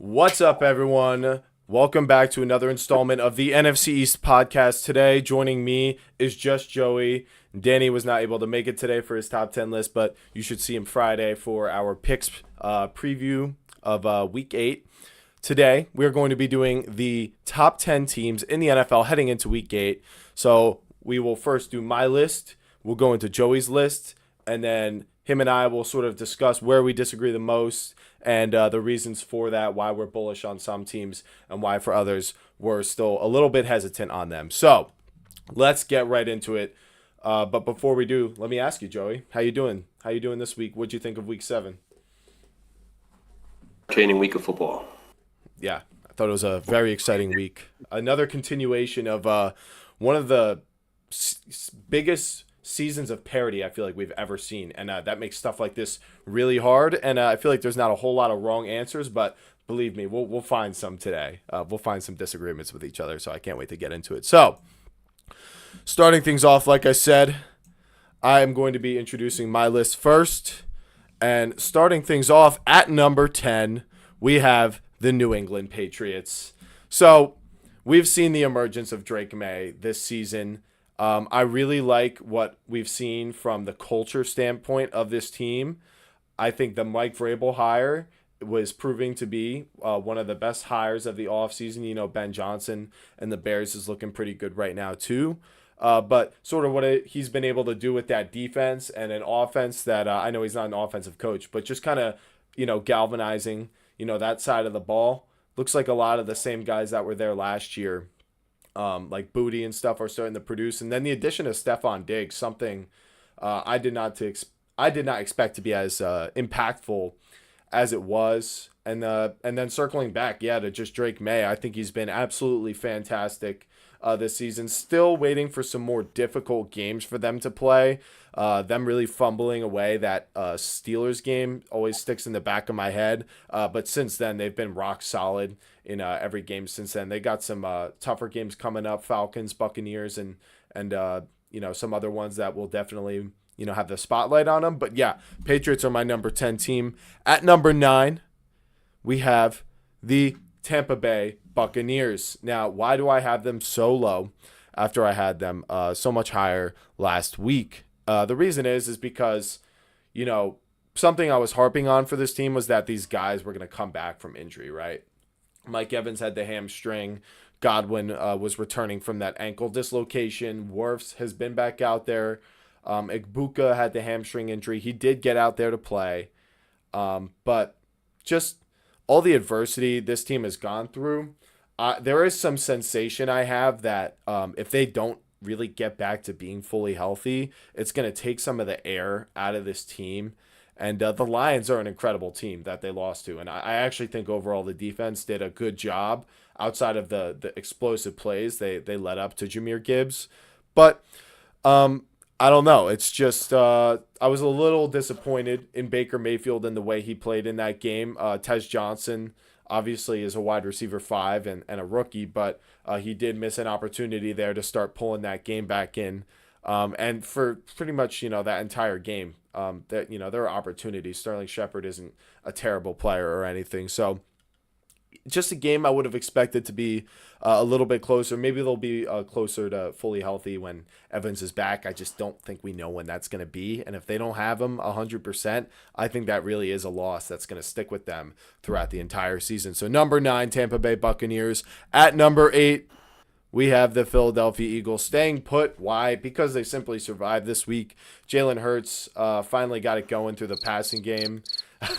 What's up, everyone? Welcome back to another installment of the NFC East podcast. Today, joining me is just Joey. Danny was not able to make it today for his top 10 list, but you should see him Friday for our picks preview of Week 8. Today, we're going to be doing the top 10 teams in the NFL heading into Week 8. So we will first do my list. We'll go into Joey's list, and then him and I will sort of discuss where we disagree the most and the reasons for that, why we're bullish on some teams and why for others we're still a little bit hesitant on them. So let's get right into it. But before we do, let me ask you, Joey, how you doing? How you doing this week? What'd you think of Week 7? Training week of football. Yeah, I thought it was a very exciting week. Another continuation of one of the biggest seasons of parity I feel like we've ever seen, and that makes stuff like this really hard, and I feel like there's not a whole lot of wrong answers, but believe me, we'll find some today. We'll find some disagreements with each other, so I can't wait to get into it. So starting things off, like I said, I am going to be introducing my list first, and starting things off at number 10, we have the New England Patriots. So we've seen the emergence of Drake May this season. I really like what we've seen from the culture standpoint of this team. I think the Mike Vrabel hire was proving to be one of the best hires of the offseason. You know, Ben Johnson and the Bears is looking pretty good right now too. But sort of what he's been able to do with that defense and an offense that I know he's not an offensive coach, but just kind of, galvanizing, that side of the ball. Looks like a lot of the same guys that were there last year. Like Booty and stuff are starting to produce, and then the addition of Stephon Diggs, something I did not expect to be as impactful as it was, and then circling back, to just Drake May, I think he's been absolutely fantastic this season. Still waiting for some more difficult games for them to play. Them really fumbling away that Steelers game always sticks in the back of my head. But since then, they've been rock solid in every game since then. They got some tougher games coming up: Falcons, Buccaneers, and some other ones that will definitely have the spotlight on them. But yeah, Patriots are my number 10 team. At number 9, we have the Tampa Bay Buccaneers. Now, why do I have them so low after I had them so much higher last week? The reason is because, something I was harping on for this team was that these guys were going to come back from injury, right? Mike Evans had the hamstring. Godwin was returning from that ankle dislocation. Wirfs has been back out there. Igbuka had the hamstring injury. He did get out there to play. But just all the adversity this team has gone through, there is some sensation I have that if they don't really get back to being fully healthy, it's going to take some of the air out of this team. And the Lions are an incredible team that they lost to. And I actually think overall the defense did a good job outside of the explosive plays they led up to Jahmyr Gibbs. But I don't know. It's just I was a little disappointed in Baker Mayfield and the way he played in that game. Tez Johnson obviously is a wide receiver 5 and a rookie, but he did miss an opportunity there to start pulling that game back in. And for pretty much, that entire game, that, there are opportunities. Sterling Shepard isn't a terrible player or anything. So just a game I would have expected to be a little bit closer. Maybe they'll be closer to fully healthy when Evans is back. I just don't think we know when that's going to be. And if they don't have him 100%, I think that really is a loss that's going to stick with them throughout the entire season. So number 9, Tampa Bay Buccaneers. At number 8, we have the Philadelphia Eagles staying put. Why? Because they simply survived this week. Jalen Hurts finally got it going through the passing game.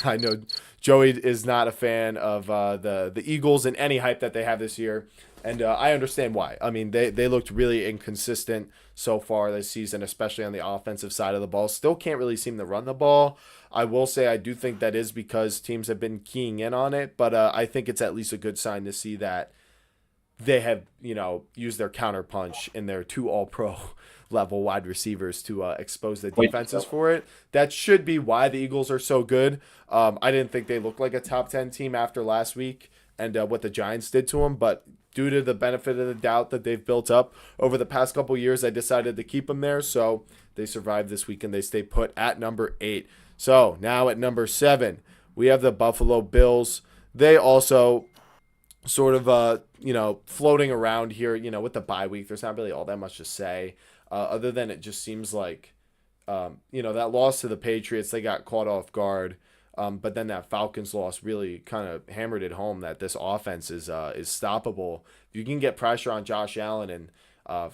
I know Joey is not a fan of the Eagles and any hype that they have this year, and I understand why. I mean, they looked really inconsistent so far this season, especially on the offensive side of the ball. Still can't really seem to run the ball. I will say I do think that is because teams have been keying in on it, but I think it's at least a good sign to see that they have, used their counterpunch in their 2 all-pro level wide receivers to expose the defenses for it. That should be why the Eagles are so good. I didn't think they looked like a top 10 team after last week and what the Giants did to them, but due to the benefit of the doubt that they've built up over the past couple years, I decided to keep them there. So they survived this week and they stay put at number 8. So now at number 7, we have the Buffalo Bills. they also sort of floating around here, with the bye week. There's not really all that much to say, other than it just seems like that loss to the Patriots, they got caught off guard. But then that Falcons loss really kind of hammered it home that this offense is stoppable. If you can get pressure on Josh Allen and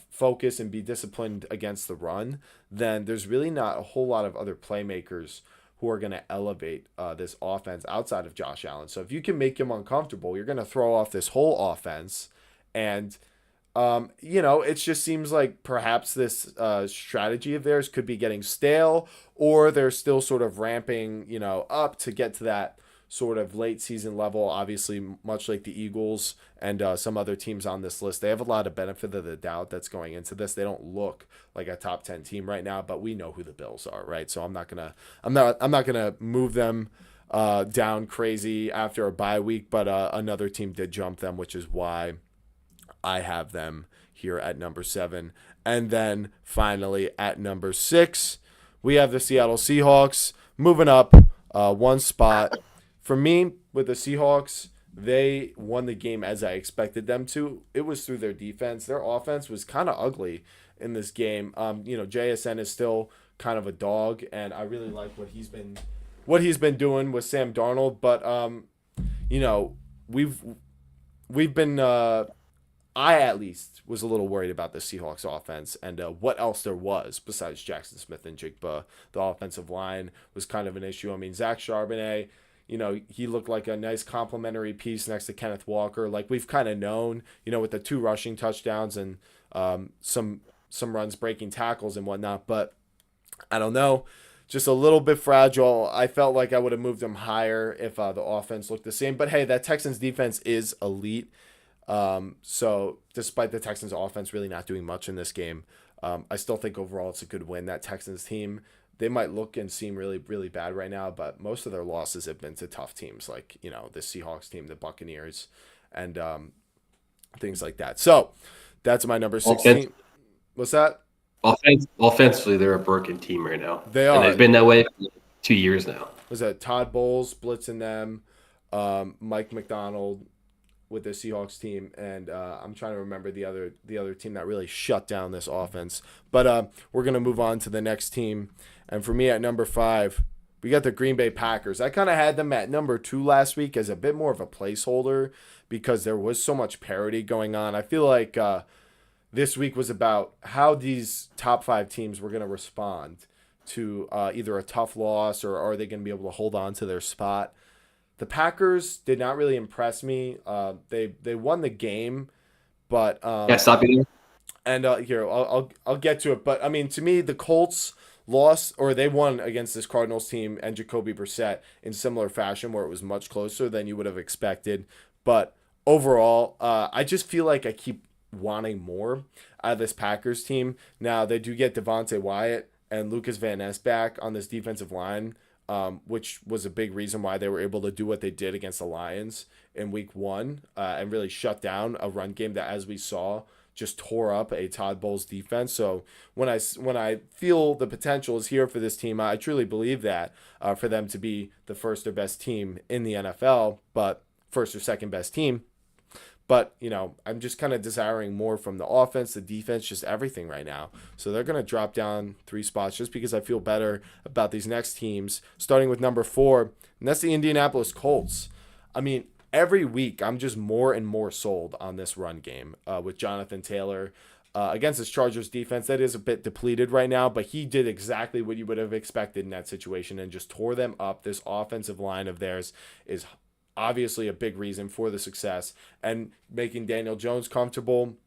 focus and be disciplined against the run, then there's really not a whole lot of other playmakers who are going to elevate this offense outside of Josh Allen. So if you can make him uncomfortable, you're going to throw off this whole offense. And it just seems like perhaps this strategy of theirs could be getting stale, or they're still sort of ramping, up to get to that sort of late season level. Obviously, much like the Eagles and some other teams on this list, they have a lot of benefit of the doubt that's going into this. They don't look like a top 10 team right now, but we know who the Bills are, right? So I'm not gonna move them down crazy after a bye week, but another team did jump them, which is why I have them here at number 7. And then finally at number 6, we have the Seattle Seahawks moving up one spot. For me, with the Seahawks, they won the game as I expected them to. It was through their defense. Their offense was kind of ugly in this game. JSN is still kind of a dog, and I really like what he's been doing with Sam Darnold. But we've been I at least was a little worried about the Seahawks offense and what else there was besides Jackson Smith and Jigba. The offensive line was kind of an issue. I mean, Zach Charbonnet, he looked like a nice complementary piece next to Kenneth Walker, like we've kind of known, with the 2 rushing touchdowns and some runs breaking tackles and whatnot. But I don't know, just a little bit fragile. I felt like I would have moved them higher if the offense looked the same. But hey, that Texans defense is elite. So despite the Texans offense really not doing much in this game, I still think overall it's a good win. That Texans team, they might look and seem really, really bad right now, but most of their losses have been to tough teams like, the Seahawks team, the Buccaneers, and things like that. So that's my number 16. What's that? Offensively, they're a broken team right now. They are. And they've been that way for 2 years now. Was that Todd Bowles blitzing them, Mike McDonald with the Seahawks team, and I'm trying to remember the other team that really shut down this offense. But we're going to move on to the next team. And for me at number 5, we got the Green Bay Packers. I kind of had them at number 2 last week as a bit more of a placeholder because there was so much parity going on. I feel like this week was about how these top 5 teams were going to respond to either a tough loss or are they going to be able to hold on to their spot. The Packers did not really impress me. They won the game, but stop you there. And here I'll get to it. But I mean, to me, the Colts lost, or they won against this Cardinals team and Jacoby Brissett in similar fashion, where it was much closer than you would have expected. But overall, I just feel like I keep wanting more out of this Packers team. Now they do get Devontae Wyatt and Lucas Van Ness back on this defensive line. Which was a big reason why they were able to do what they did against the Lions in week 1 and really shut down a run game that, as we saw, just tore up a Todd Bowles defense. So when I feel the potential is here for this team, I truly believe that for them to be the first or best team in the NFL, but first or second best team. But, I'm just kind of desiring more from the offense, the defense, just everything right now. So they're going to drop down 3 spots just because I feel better about these next teams, starting with number 4, and that's the Indianapolis Colts. I mean, every week I'm just more and more sold on this run game with Jonathan Taylor against this Chargers defense. That is a bit depleted right now, but he did exactly what you would have expected in that situation and just tore them up. This offensive line of theirs is obviously a big reason for the success and making Daniel Jones comfortable.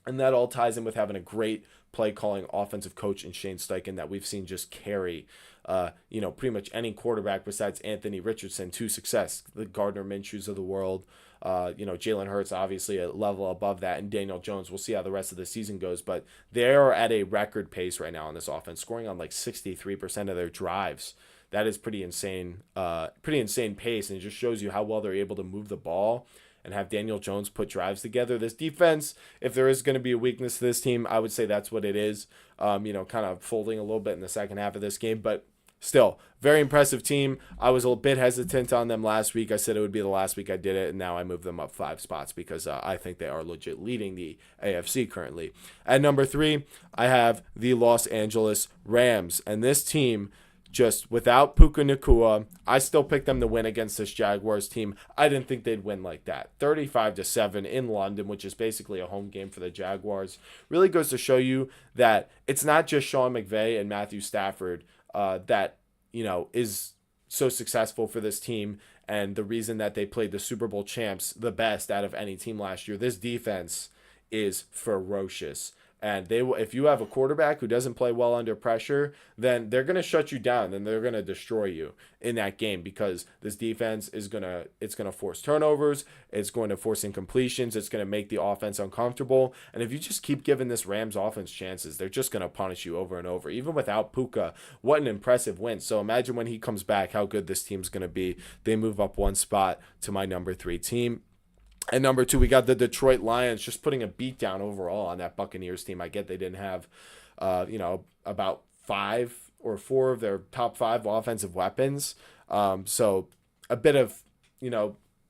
And that all ties in with having a great play calling offensive coach in Shane Steichen that we've seen just carry, pretty much any quarterback besides Anthony Richardson to success. The Gardner Minshew's of the world, Jalen Hurts obviously a level above that, and Daniel Jones. We'll see how the rest of the season goes, but they're at a record pace right now on this offense, scoring on like 63% of their drives. That is pretty insane pace, and it just shows you how well they're able to move the ball and have Daniel Jones put drives together. This defense, if there is going to be a weakness to this team, I would say that's what it is. Kind of folding a little bit in the second half of this game, but still, very impressive team. I was a little bit hesitant on them last week. I said it would be the last week I did it, and now I moved them up 5 spots because I think they are legit leading the AFC currently. At number 3, I have the Los Angeles Rams, and this team, just without Puka Nacua, I still picked them to win against this Jaguars team. I didn't think they'd win like that. 35-7 in London, which is basically a home game for the Jaguars. Really goes to show you that it's not just Sean McVay and Matthew Stafford that, is so successful for this team and the reason that they played the Super Bowl champs the best out of any team last year. This defense is ferocious. And if you have a quarterback who doesn't play well under pressure, then they're going to shut you down. Then they're going to destroy you in that game because this defense is going to force turnovers. It's going to force incompletions. It's going to make the offense uncomfortable. And if you just keep giving this Rams offense chances, they're just going to punish you over and over. Even without Puka, what an impressive win. So imagine when he comes back, how good this team's going to be. They move up 1 spot to my number 3 team. And number 2, we got the Detroit Lions just putting a beat down overall on that Buccaneers team. I get they didn't have, about 5 or 4 of their top 5 offensive weapons. So a bit of,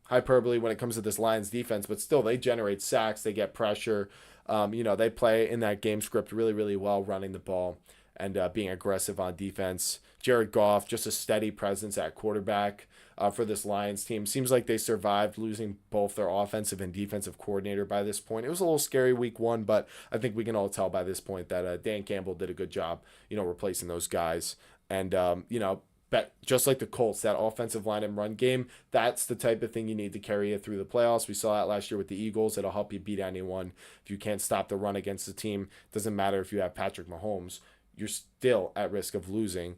hyperbole when it comes to this Lions defense, but still they generate sacks, they get pressure. They play in that game script really, really well, running the ball and being aggressive on defense. Jared Goff, just a steady presence at quarterback. For this Lions team. Seems like they survived losing both their offensive and defensive coordinator by this point. It was a little scary week 1, but I think we can all tell by this point that Dan Campbell did a good job, replacing those guys. And, just like the Colts, that offensive line and run game, that's the type of thing you need to carry you through the playoffs. We saw that last year with the Eagles. It'll help you beat anyone. If you can't stop the run against the team, doesn't matter if you have Patrick Mahomes, you're still at risk of losing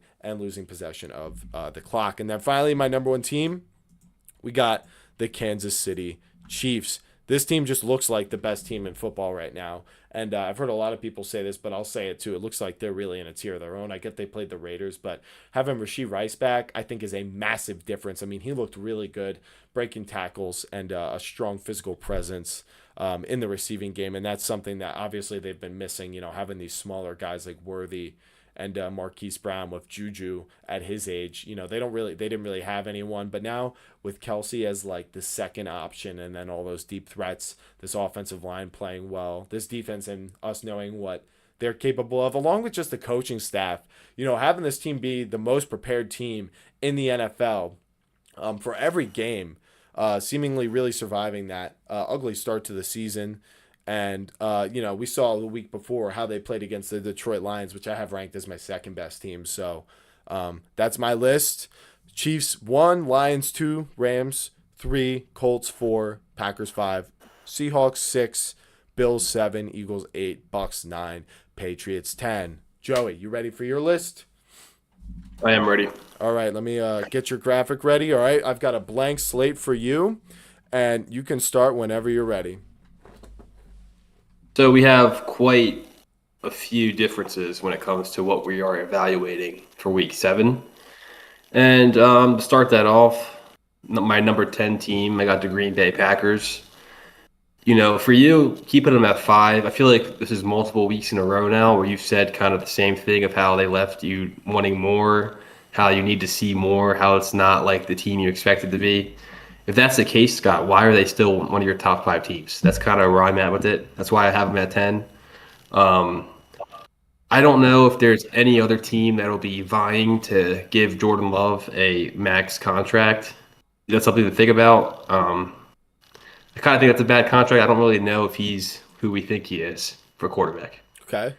possession of the clock. And then finally, my number 1 team, we got the Kansas City Chiefs. This team just looks like the best team in football right now. And I've heard a lot of people say this, but I'll say it too. It looks like they're really in a tier of their own. I get they played the Raiders, but having Rashee Rice back, I think, is a massive difference. I mean, he looked really good, breaking tackles and a strong physical presence in the receiving game. And that's something that obviously they've been missing, having these smaller guys like Worthy and Marquise Brown with Juju at his age. They didn't really have anyone, but now with Kelsey as like the second option and then all those deep threats, this offensive line playing well, this defense and us knowing what they're capable of, along with just the coaching staff, having this team be the most prepared team in the NFL for every game, seemingly really surviving that ugly start to the season. And, we saw the week before how they played against the Detroit Lions, which I have ranked as my second best team. So that's my list. Chiefs 1, Lions 2, Rams 3, Colts 4, Packers 5, Seahawks 6, Bills 7, Eagles 8, Bucks 9, Patriots 10. Joey, you ready for your list? I am ready. All right, let me get your graphic ready. All right, I've got a blank slate for you, and you can start whenever you're ready. So we have quite a few differences when it comes to what we are evaluating for Week 7. And to start that off, my number 10 team, I got the Green Bay Packers. For you, keeping them at 5, I feel like this is multiple weeks in a row now where you've said kind of the same thing of how they left you wanting more, how you need to see more, how it's not like the team you expected to be. If that's the case, Scott, why are they still one of your top 5 teams? That's kind of where I'm at with it. That's why I have them at 10. I don't know if there's any other team that'll be vying to give Jordan Love a max contract. That's something to think about. I kind of think that's a bad contract. I don't really know if he's who we think he is for quarterback. Okay.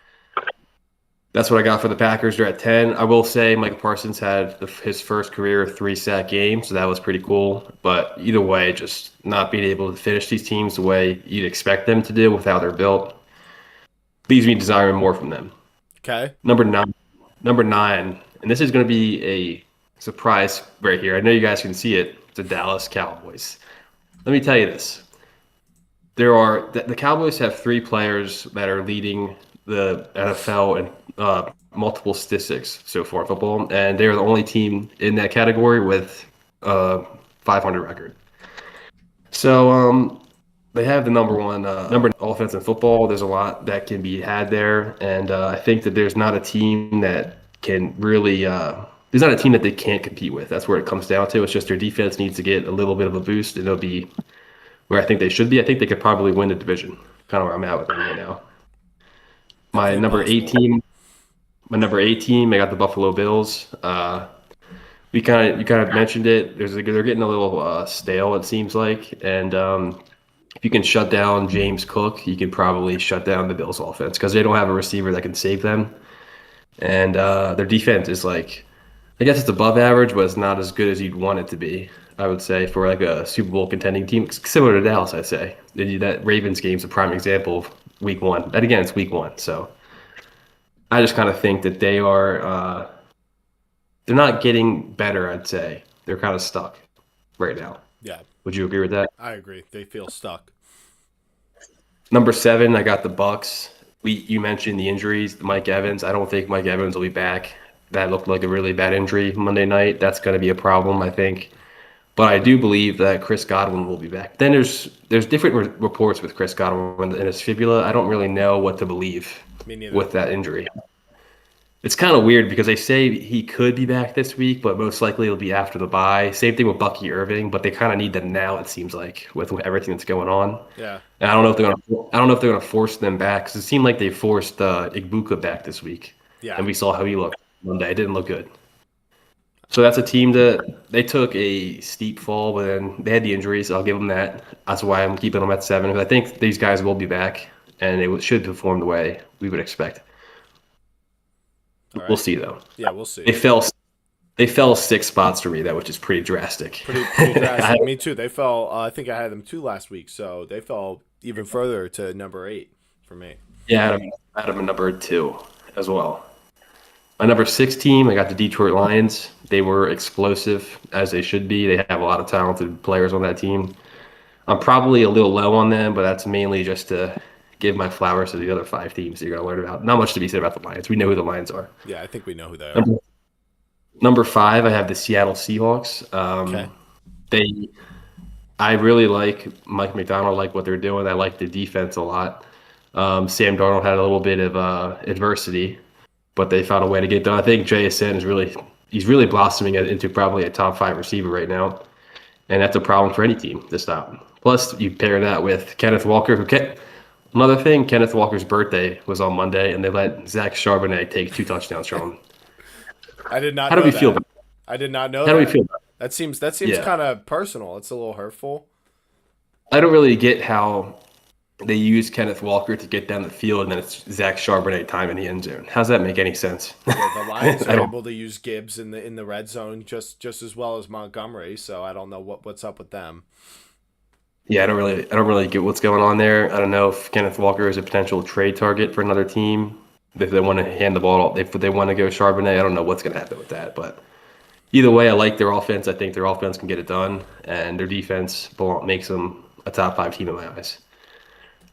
That's what I got for the Packers. They're at 10. I will say Micah Parsons had his first career 3-sack game, so that was pretty cool. But either way, just not being able to finish these teams the way you'd expect them to do with how they're built leaves me desiring more from them. Okay. Number nine, and this is going to be a surprise right here. I know you guys can see it. It's the Dallas Cowboys. Let me tell you this. The Cowboys have 3 players that are leading the NFL in multiple statistics so far in football, and they're the only team in that category with a 500 record. So they have the number one offense in football. There's a lot that can be had there, and I think that there's not a team that can really there's not a team that they can't compete with. That's where it comes down to. It's just their defense needs to get a little bit of a boost, and they'll be where I think they should be. I think they could probably win the division. Kind of where I'm at with them right now. My Definitely number eight possible. team, my number eight team, I got the Buffalo Bills. You kind of mentioned it. They're getting a little stale, it seems like, and if you can shut down James Cook, you can probably shut down the Bills offense because they don't have a receiver that can save them. And their defense is like, I guess it's above average, but it's not as good as you'd want it to be. I would say for like a Super Bowl contending team, similar to Dallas. I say that Ravens game's a prime example of Week 1. And again, it's Week 1, so I just kind of think that they're not getting better. I'd say they're kind of stuck right now. Yeah, Would you agree with that? I agree. They feel stuck. Number 7, I got the Bucks. You mentioned the injuries, Mike Evans. I don't think Mike Evans will be back. That looked like a really bad injury Monday night. That's going to be a problem, I think. But I do believe that Chris Godwin will be back. Then there's different reports with Chris Godwin and his fibula. I don't really know what to believe Me neither. with that injury. It's kind of weird because they say he could be back this week, but most likely it'll be after the bye. Same thing with Bucky Irving, but they kind of need them now. It seems like with everything that's going on. Yeah. And I don't know if they're gonna force them back because it seemed like they forced Igbuka back this week, Yeah. and we saw how he looked Monday. It didn't look good. So that's a team that they took a steep fall, but then they had the injuries. I'll give them that. That's why I'm keeping them at 7. But I think these guys will be back, and they should perform the way we would expect. All We'll right. see though. Yeah, we'll see. They fell 6 spots for me, which is pretty drastic. Pretty drastic. Me too. They fell. I think I had them 2 last week, so they fell even further to number 8 for me. Yeah, I had them at number 2 as well. My number 6 team, I got the Detroit Lions. They were explosive as they should be. They have a lot of talented players on that team. I'm probably a little low on them, but that's mainly just to give my flowers to the other 5 teams that you're going to learn about. Not much to be said about the Lions. We know who the Lions are. Yeah, I think we know who they are. Number 5, I have the Seattle Seahawks. Okay. They, I really like Mike McDonald. I like what they're doing. I like the defense a lot. Sam Darnold had a little bit of adversity, but they found a way to get done. I think JSN he's really blossoming into probably a top 5 receiver right now, and that's a problem for any team to stop. Plus, you pair that with Kenneth Walker, another thing, Kenneth Walker's birthday was on Monday, and they let Zach Charbonnet take 2 touchdowns from him. I did not How know do we that. feel about I did not know How do we that. feel about That seems Yeah. kind of personal. It's a little hurtful. I don't really get how they use Kenneth Walker to get down the field, and then it's Zach Charbonnet time in the end zone. How does that make any sense? Yeah, the Lions I are don't. able to use Gibbs in the red zone just as well as Montgomery, so I don't know what's up with them. Yeah, I don't really get what's going on there. I don't know if Kenneth Walker is a potential trade target for another team. If they want to hand the ball, if they want to go Charbonnet, I don't know what's going to happen with that. But either way, I like their offense. I think their offense can get it done, and their defense makes them a top 5 team in my eyes.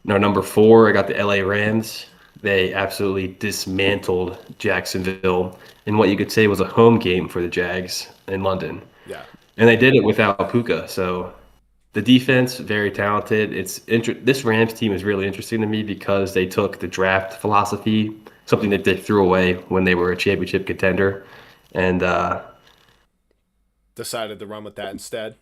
Now, number 4, I got the LA Rams. They absolutely dismantled Jacksonville in what you could say was a home game for the Jags in London. Yeah. And they did it without Puka. So the defense, very talented. This Rams team is really interesting to me because they took the draft philosophy, something that they threw away when they were a championship contender. And Decided to run with that instead.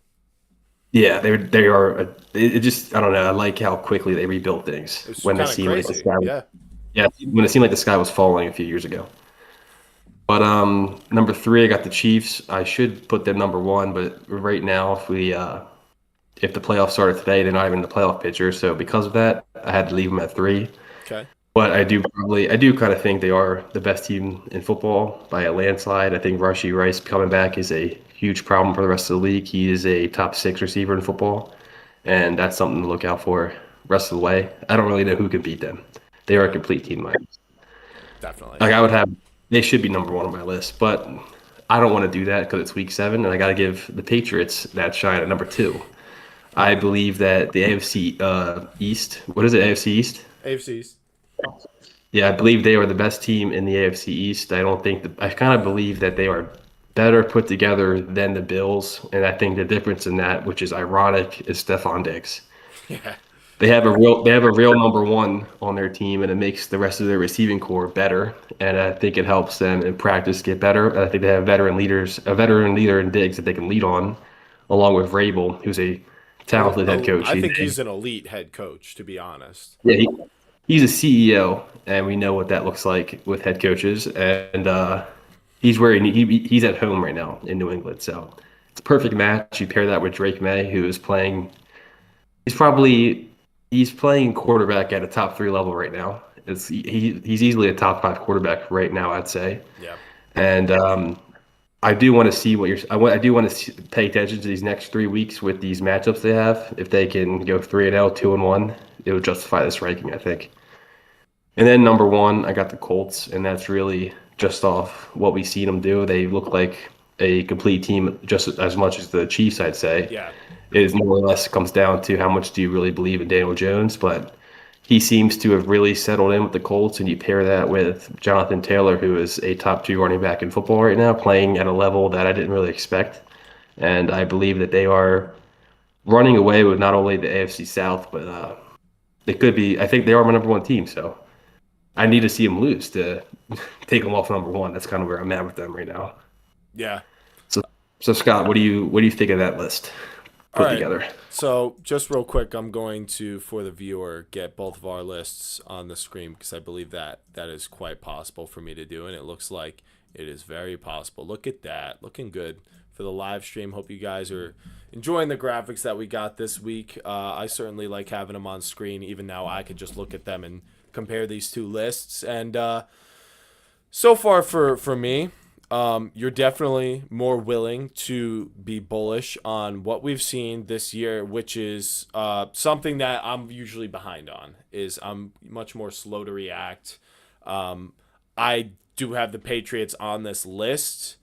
yeah, they are. It just I don't know. I like how quickly they rebuilt things It was when it kind of seemed like the crazy. sky. Yeah. Yeah, when it seemed like the sky was falling a few years ago. But number 3, I got the Chiefs. I should put them number 1, but right now, if the playoffs started today, they're not even in the playoff picture. So because of that, I had to leave them at 3. Okay. But I do kind of think they are the best team in football by a landslide. I think Rashee Rice coming back is a huge problem for the rest of the league. He is a top 6 receiver in football, and that's something to look out for rest of the way. I don't really know who can beat them. They are a complete team, Mike. Definitely. Like they should be number 1 on my list, but I don't want to do that because it's week 7, and I got to give the Patriots that shine at number 2. I believe that the AFC East, what is it, AFC East? AFC's. Yeah, I believe they are the best team in the AFC East. I kind of believe that they are better put together than the Bills, and I think the difference in that, which is ironic, is Stephon Diggs. Yeah. They have a real number one on their team, and it makes the rest of their receiving core better. And I think it helps them in practice get better. And I think they have a veteran leader in Diggs that they can lead on, along with Vrabel, who's a talented head coach. I think he's an elite head coach, to be honest. Yeah, he's a CEO, and we know what that looks like with head coaches. And he's at home right now in New England, so it's a perfect match. You pair that with Drake May, who is playing. He's probably he's playing quarterback at a top three level right now. He's easily a top five quarterback right now, I'd say. Yeah. And I do want to see what you're. I do want to pay attention to these next 3 weeks with these matchups they have. If they can go 3-0, 2-1, it would justify this ranking, I think. And then number one, I got the Colts, and that's really just off what we've seen them do. They look like a complete team just as much as the Chiefs, I'd say. Yeah. It is more or less comes down to how much do you really believe in Daniel Jones, but he seems to have really settled in with the Colts, and you pair that with Jonathan Taylor, who is a top two running back in football right now, playing at a level that I didn't really expect. And I believe that they are running away with not only the AFC South, but they could be. I think they are my number one team, so I need to see them lose to take them off number one. That's kind of where I'm at with them right now. Yeah. So Scott, what do you think of that list All put right. together? So, just real quick, I'm going to, for the viewer, get both of our lists on the screen because I believe that that is quite possible for me to do, and it looks like it is very possible. Look at that. Looking good for the live stream. Hope you guys are enjoying the graphics that we got this week. I certainly like having them on screen. Even now, I could just look at them and compare these two lists. And so far for me, you're definitely more willing to be bullish on what we've seen this year, which is something that I'm usually behind on. Is I'm much more slow to react. I do have the Patriots on this list,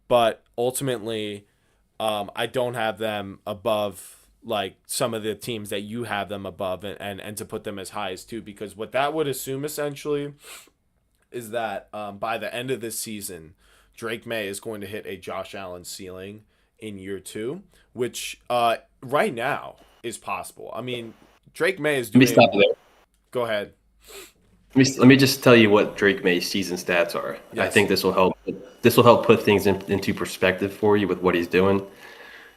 but ultimately, I don't have them above like some of the teams that you have them above, and to put them as high as two, because what that would assume essentially is that by the end of this season, Drake May is going to hit a Josh Allen ceiling in year two, which right now is possible. I mean, Drake May is Let me doing. stop you there. Go ahead. Let me just tell you what Drake May's season stats are. I Yes. think this will help. This will help put things into perspective for you with what he's doing.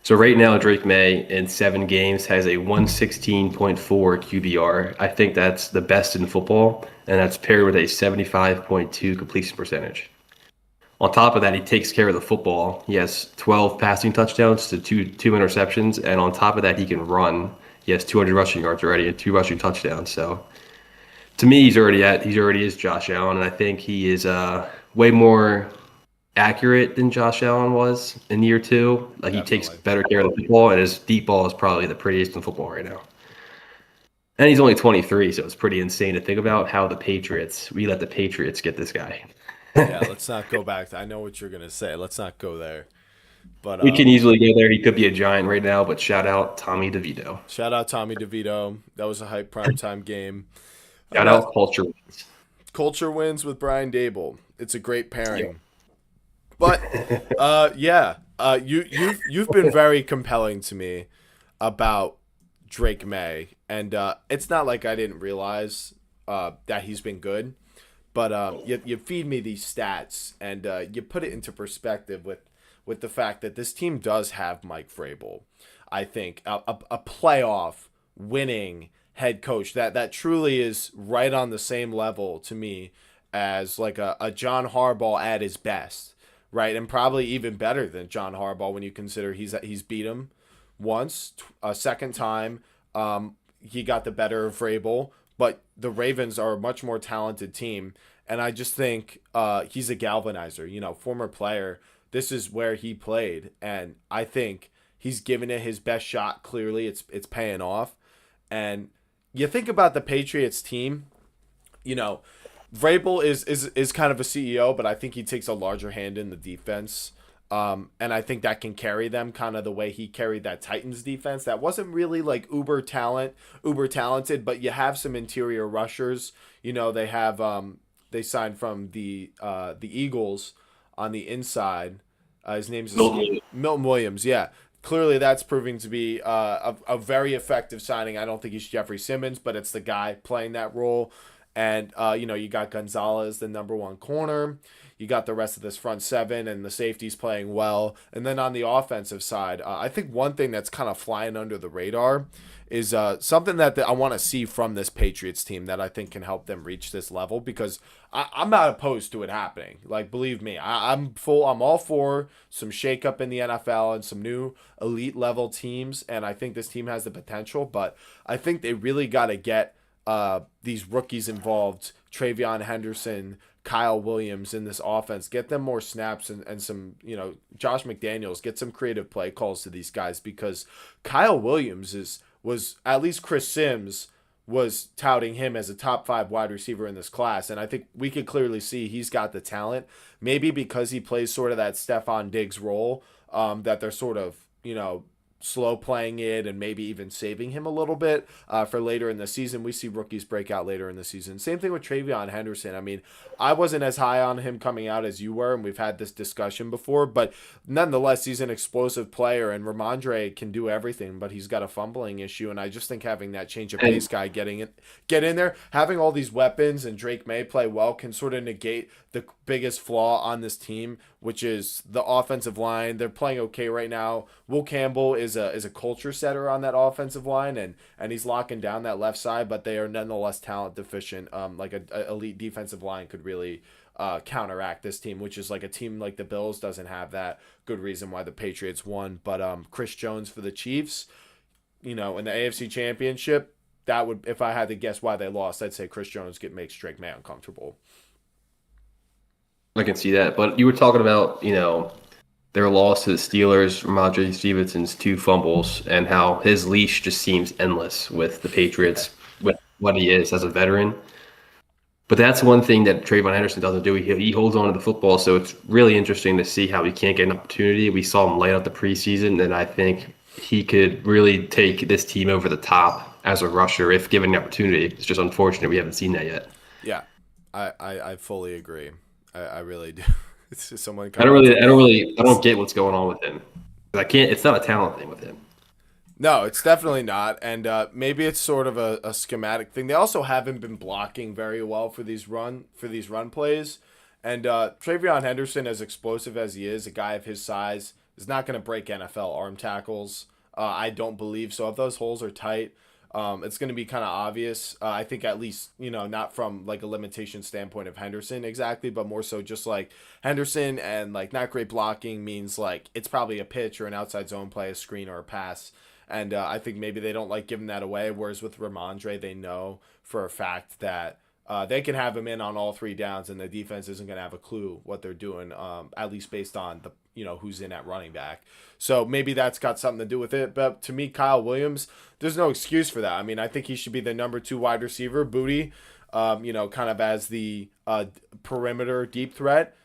So right now, Drake May in 7 games has a 116.4 QBR. I think that's the best in football, and that's paired with a 75.2 completion percentage. On top of that, he takes care of the football. He has 12 passing touchdowns to two interceptions, and on top of that, he can run. He has 200 rushing yards already and 2 rushing touchdowns. So to me, he already is Josh Allen, and I think he is way more accurate than Josh Allen was in year two. Like he takes Definitely. better care of the football, and his deep ball is probably the prettiest in football right now. And he's only 23, so it's pretty insane to think about how we let the Patriots get this guy. Yeah, let's not go back. I know what you're gonna say. Let's not go there. But We can easily go there. He could be a giant right now, but shout out Tommy DeVito. shout out Tommy DeVito. That was a hype primetime game. Shout Not out Culture. culture wins with Brian Dable. It's a great Yeah. pairing. But yeah, you've been very compelling to me about Drake May, and it's not like I didn't realize that he's been good, but you feed me these stats and you put it into perspective with the fact that this team does have Mike Vrabel. I think a playoff winning head coach that truly is right on the same level to me as like a John Harbaugh at his best, right? And probably even better than John Harbaugh when you consider he's beat him once, a second time. He got the better of Vrabel, but the Ravens are a much more talented team, and I just think he's a galvanizer. You know, former player. This is where he played, and I think he's given it his best shot. Clearly, it's paying off, and you think about the Patriots team. You know, Vrabel is kind of a CEO, but I think he takes a larger hand in the defense. And I think that can carry them kind of the way he carried that Titans defense. That wasn't really like uber talented, but you have some interior rushers. You know, they have they signed from the Eagles on the inside. His name's Milton. Milton Williams. Yeah, clearly that's proving to be a very effective signing. I don't think he's Jeffrey Simmons, but it's the guy playing that role. And you got Gonzalez, the number one corner. You got the rest of this front seven, and the safeties playing well. And then on the offensive side, I think one thing that's kind of flying under the radar is something that I want to see from this Patriots team that I think can help them reach this level, because I'm not opposed to it happening. Like, believe me, I'm all for some shakeup in the NFL and some new elite level teams, and I think this team has the potential. But I think they really got to get these rookies involved, Travion Henderson, Kyle Williams in this offense, get them more snaps and some, Josh McDaniels, get some creative play calls to these guys, because Kyle Williams was at least Chris Sims was touting him as a top 5 wide receiver in this class. And I think we could clearly see he's got the talent, maybe because he plays sort of that Stephon Diggs role, that they're sort of, slow playing it and maybe even saving him a little bit for later in the season. We see rookies break out later in the season. Same thing with Travion Henderson. I mean, I wasn't as high on him coming out as you were, and we've had this discussion before, but nonetheless, he's an explosive player, and Ramondre can do everything, but he's got a fumbling issue, and I just think having that change of pace guy get in there, having all these weapons, and Drake May play well can sort of negate the biggest flaw on this team, which is the offensive line. They're playing okay right now. Will Campbell is a culture setter on that offensive line, and he's locking down that left side, but they are nonetheless talent deficient. Like a elite defensive line could really counteract this team, which is like a team like the Bills doesn't have that. Good reason why the Patriots won. But Chris Jones for the Chiefs, in the AFC Championship, that would, if I had to guess why they lost, I'd say Chris Jones makes Drake May uncomfortable. I can see that. But you were talking about, their loss to the Steelers, Ramondre Stevenson's 2 fumbles, and how his leash just seems endless with the Patriots, with what he is as a veteran. But that's one thing that Trayvon Henderson doesn't do. He holds on to the football, so it's really interesting to see how he can't get an opportunity. We saw him light up the preseason, and I think he could really take this team over the top as a rusher if given the opportunity. It's just unfortunate we haven't seen that yet. Yeah, I fully agree. I really do. It's just someone. I don't get what's going on with him. I can't. It's not a talent thing with him. No, it's definitely not, and maybe it's sort of a schematic thing. They also haven't been blocking very well for these run plays, and Travion Henderson, as explosive as he is, a guy of his size, is not going to break NFL arm tackles. I don't believe so. If those holes are tight, it's going to be kind of obvious. I think at least, not from like a limitation standpoint of Henderson exactly, but more so just like Henderson and like not great blocking means like it's probably a pitch or an outside zone play, a screen or a pass. And I think maybe they don't like giving that away. Whereas with Ramondre, they know for a fact that they can have him in on all 3 downs, and the defense isn't going to have a clue what they're doing, at least based on the who's in at running back. So maybe that's got something to do with it. But to me, Kyle Williams, there's no excuse for that. I mean, I think he should be the number 2 wide receiver, Booty, kind of as the perimeter deep threat.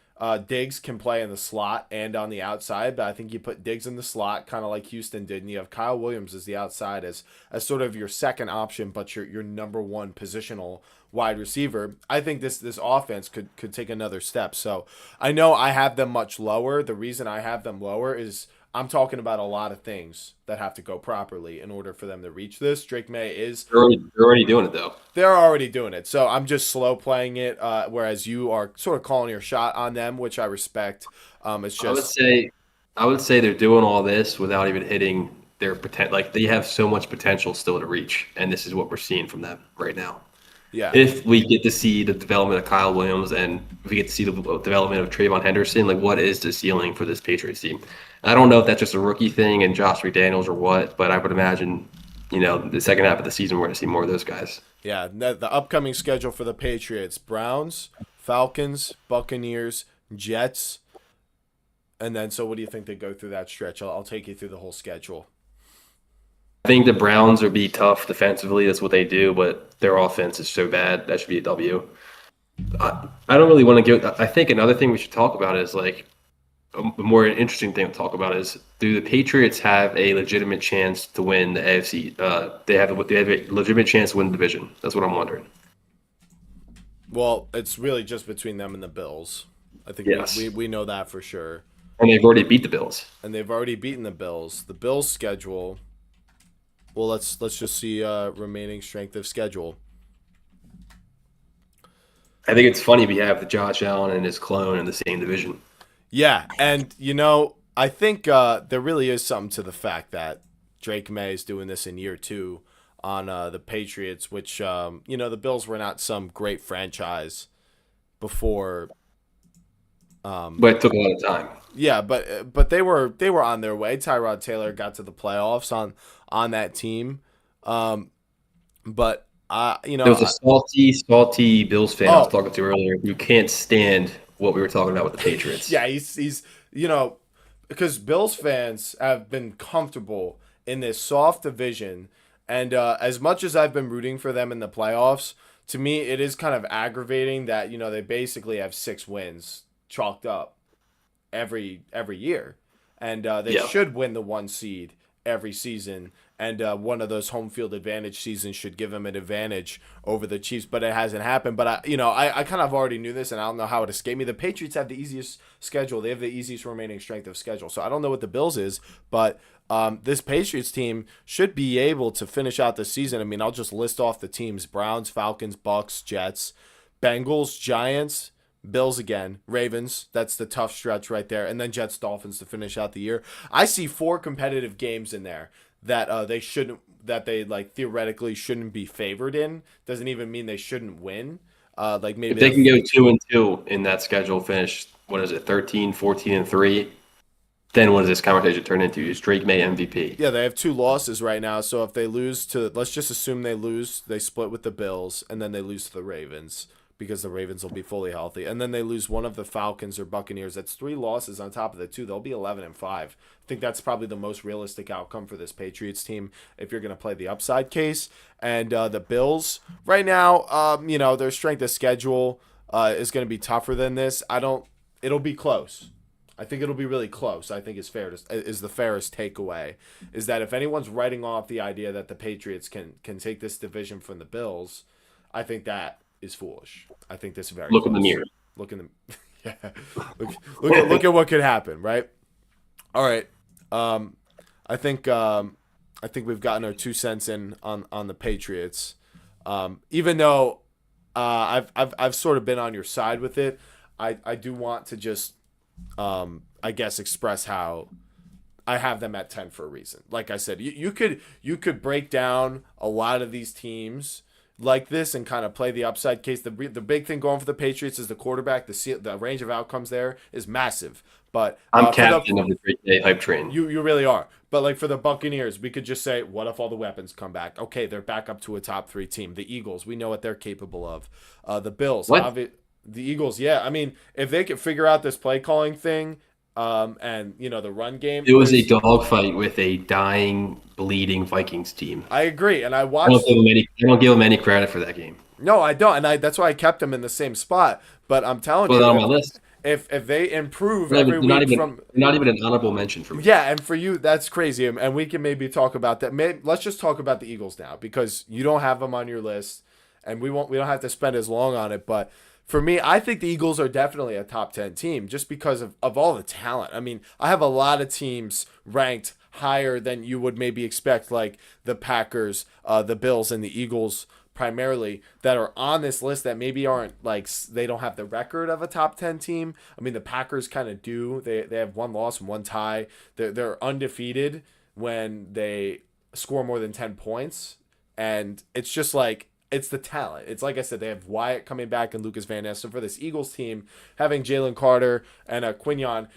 Diggs can play in the slot and on the outside, but I think you put Diggs in the slot, kind of like Houston did, and you have Kyle Williams as the outside as sort of your second option, but your number 1 positional wide receiver. I think this offense could take another step. So I know I have them much lower. The reason I have them lower is I'm talking about a lot of things that have to go properly in order for them to reach this. Drake May is... They're already doing it, though. They're already doing it. So I'm just slow playing it, whereas you are sort of calling your shot on them, which I respect. It's just... I would say they're doing all this without even hitting their potential. Like, they have so much potential still to reach, and this is what we're seeing from them right now. Yeah. If we get to see the development of Kyle Williams and if we get to see the development of Trayvon Henderson, like, what is the ceiling for this Patriots team? I don't know if that's just a rookie thing and Josh McDaniels or what, but I would imagine, the second half of the season we're going to see more of those guys. Yeah, the upcoming schedule for the Patriots: Browns, Falcons, Buccaneers, Jets, and then so what do you think they go through that stretch? I'll take you through the whole schedule. I think the Browns would be tough defensively. That's what they do, but their offense is so bad. That should be a W. I don't really want to go. I think another thing we should talk about is like a more interesting thing to talk about is, do the Patriots have a legitimate chance to win the AFC? They have a legitimate chance to win the division. That's what I'm wondering. Well, it's really just between them and the Bills. I think yes. we know that for sure. And they've already beat the Bills. and they've already beaten the Bills. The Bills' schedule. Well, let's just see remaining strength of schedule. I think it's funny we have the Josh Allen and his clone in the same division. Yeah, and I think there really is something to the fact that Drake May is doing this in year 2 on the Patriots, which the Bills were not some great franchise before. But it took a lot of time. Yeah, but they were on their way. Tyrod Taylor got to the playoffs on that team, but There was a salty Bills fan I was oh talking to earlier who can't stand what we were talking about with the Patriots. yeah, he's because Bills fans have been comfortable in this soft division, and as much as I've been rooting for them in the playoffs, to me it is kind of aggravating that they basically have 6 wins chalked up every year, and they Yeah. should win the 1 seed every season. And one of those home field advantage seasons should give them an advantage over the Chiefs, but it hasn't happened. But I kind of already knew this, and I don't know how it escaped me. The Patriots have the easiest schedule; they have the easiest remaining strength of schedule. So I don't know what the Bills is, but this Patriots team should be able to finish out the season. I mean, I'll just list off the teams: Browns, Falcons, Bucks, Jets, Bengals, Giants, Bills again, Ravens. That's the tough stretch right there. And then Jets, Dolphins to finish out the year. I see 4 competitive games in there that they like theoretically shouldn't be favored in. Doesn't even mean they shouldn't win. Like maybe If they can go 2-2 in that schedule, finish, what is it, 13, 14-3, then what does this conversation turn into? Is Drake May MVP? Yeah, they have 2 losses right now. So if they lose to, let's just assume they split with the Bills, and then they lose to the Ravens, because the Ravens will be fully healthy, and then they lose one of the Falcons or Buccaneers. That's 3 losses on top of the 2. They'll be 11-5. I think that's probably the most realistic outcome for this Patriots team if you're going to play the upside case. And the Bills right now, their strength of schedule is going to be tougher than this. It'll be close. I think it'll be really close. I think is the fairest takeaway is that if anyone's writing off the idea that the Patriots can take this division from the Bills, I think that is foolish. I think this is very Look close. in the mirror. Look in the yeah. Look at what could happen, right? All right. I think we've gotten our 2 cents in on the Patriots. Even though I've sort of been on your side with it, I do want to just I guess express how I have them at 10 for a reason. Like I said, you could break down a lot of these teams like this and kind of play the upside case. The big thing going for the Patriots is the quarterback. The range of outcomes there is massive. But I'm captain of the Drake May hype train. you really are. But like for the Buccaneers, we could just say, what if all the weapons come back? Okay, they're back up to a top 3 team. The Eagles, we know what they're capable of. The Bills, What? The Eagles, yeah. I mean, if they could figure out this play calling thing, and the run game, It was a dogfight with a dying, bleeding Vikings team. I agree, and I I watched. don't give them any credit for that game. No, I don't, and that's why I kept them in the same spot. But I'm telling Well, you, on my list. if they improve They're every not week even, from they're not even an honorable mention for me. yeah, and for you that's crazy, and we can maybe talk about that. Let's just talk about the Eagles now because you don't have them on your list, and we don't have to spend as long on it. But for me, I think the Eagles are definitely a top 10 team just because of all the talent. I mean, I have a lot of teams ranked higher than you would maybe expect, like the Packers, the Bills, and the Eagles primarily that are on this list that maybe aren't like they don't have the record of a top 10 team. I mean, the Packers kind of do. They have 1 loss and 1 tie. They're undefeated when they score more than 10 points, and it's just like it's the talent. It's like I said, they have Wyatt coming back and Lucas Van Ness. So for this Eagles team, having Jalen Carter and Quinion,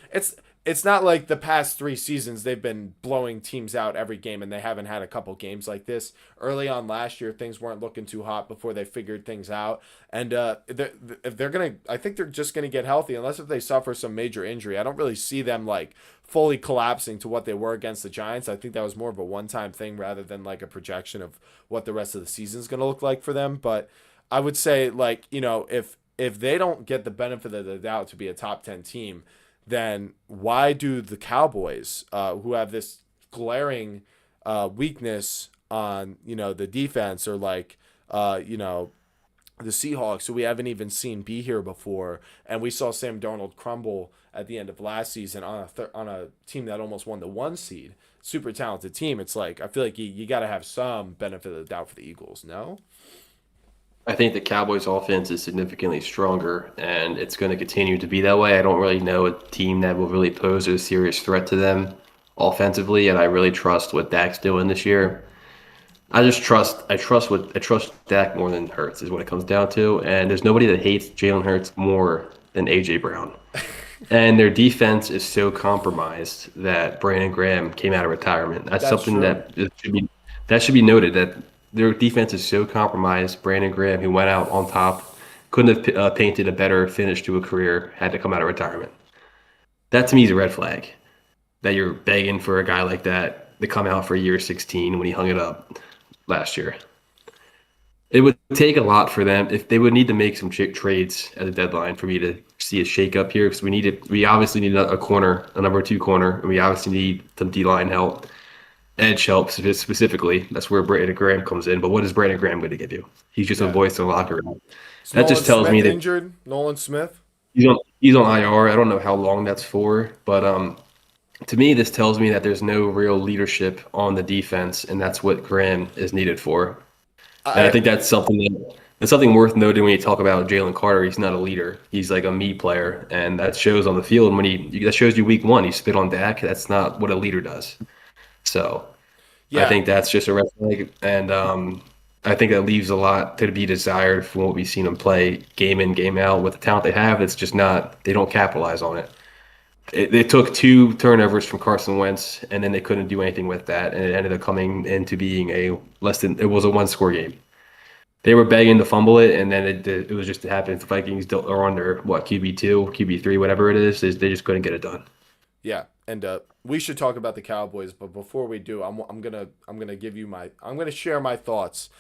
it's not like the past 3 seasons they've been blowing teams out every game, and they haven't had a couple games like this. Early on last year, things weren't looking too hot before they figured things out. And if they're gonna, I think they're just gonna get healthy, unless if they suffer some major injury. I don't really see them like fully collapsing to what they were against the Giants. I think that was more of a one-time thing rather than like a projection of what the rest of the season is gonna look like for them. But I would say like if they don't get the benefit of the doubt to be a top 10 team, then why do the Cowboys, who have this glaring weakness on the defense, or like the Seahawks, who we haven't even seen be here before, and we saw Sam Darnold crumble at the end of last season on on a team that almost won the 1 seed. Super talented team. It's like I feel like you got to have some benefit of the doubt for the Eagles. No. I think the Cowboys offense is significantly stronger, and it's going to continue to be that way. I don't really know a team that will really pose a serious threat to them offensively, and I really trust what Dak's doing this year. I trust Dak more than Hurts is what it comes down to. And there's nobody that hates Jalen Hurts more than AJ Brown. And their defense is so compromised that Brandon Graham came out of retirement. That's That's something true. that should be noted that their defense is so compromised. Brandon Graham, who went out on top, couldn't have painted a better finish to a career, had to come out of retirement. That to me is a red flag. That you're begging for a guy like that to come out for year 16 when he hung it up last year. It would take a lot for them if they would need to make some trades at the deadline for me to see a shakeup here because we obviously need a corner, a number 2 corner, and we obviously need some D line help, edge help specifically. That's where Brandon Graham comes in. But what is Brandon Graham going to give you? He's just a Yeah. voice in the locker room. Is That Nolan just tells me Smith that injured? Nolan Smith. he's on IR. I don't know how long that's for, but to me, this tells me that there's no real leadership on the defense, and that's what Graham is needed for. And I I think that's something worth noting when you talk about Jalen Carter. He's not a leader. He's like a me player, and that shows on the field. And that shows you week 1, he spit on Dak. That's not what a leader does. So I yeah. think that's just a red flag, and I think that leaves a lot to be desired from what we've seen them play game in game out with the talent they have. It's just not they don't capitalize on it. They took 2 turnovers from Carson Wentz, and then they couldn't do anything with that, and it ended up coming into being it was a 1-score game. They were begging to fumble it, and then it was just to happen. If the Vikings are under what QB2, QB3, whatever it is, they just couldn't get it done. Yeah, and we should talk about the Cowboys, but before we do, I'm gonna give you I'm gonna share my thoughts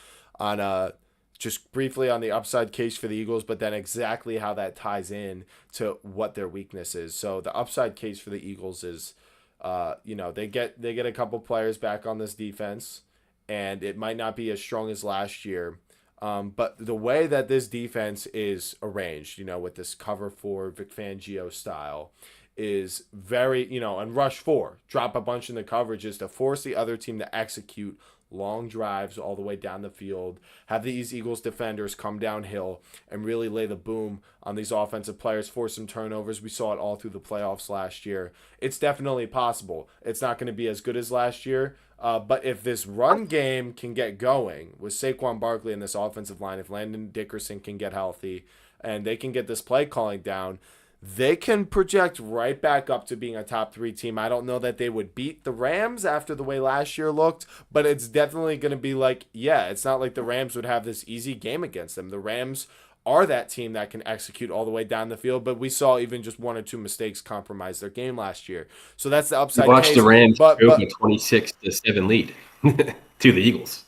on just briefly on the upside case for the Eagles, but then exactly how that ties in to what their weakness is. So the upside case for the Eagles is, they get a couple players back on this defense, and it might not be as strong as last year. But the way that this defense is arranged, with this cover 4 Vic Fangio style, is very, and rush 4, drop a bunch in the coverages to force the other team to execute long drives all the way down the field, have these Eagles defenders come downhill and really lay the boom on these offensive players, force some turnovers. We saw it all through the playoffs last year. It's definitely possible. It's not going to be as good as last year, but if this run game can get going with Saquon Barkley and this offensive line, if Landon Dickerson can get healthy and they can get this play calling down, they can project right back up to being a top 3 team. I don't know that they would beat the Rams after the way last year looked, but it's definitely going to be like, yeah, it's not like the Rams would have this easy game against them. The Rams are that team that can execute all the way down the field, but we saw even just 1 or 2 mistakes compromise their game last year. So that's the You upside watched the case. Rams But choke a but 26-7 lead to the Eagles.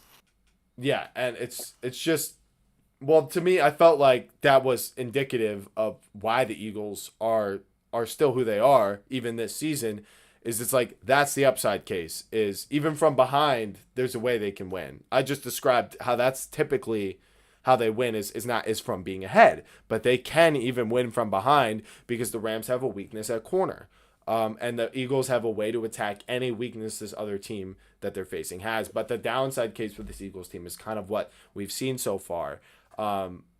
yeah, and it's just, well, to me, I felt like that was indicative of why the Eagles are still who they are, even this season. Is it's like that's the upside case. Is even from behind, there's a way they can win. I just described how that's typically how they win is from being ahead, but they can even win from behind because the Rams have a weakness at corner. And the Eagles have a way to attack any weakness this other team that they're facing has. But the downside case for this Eagles team is kind of what we've seen so far,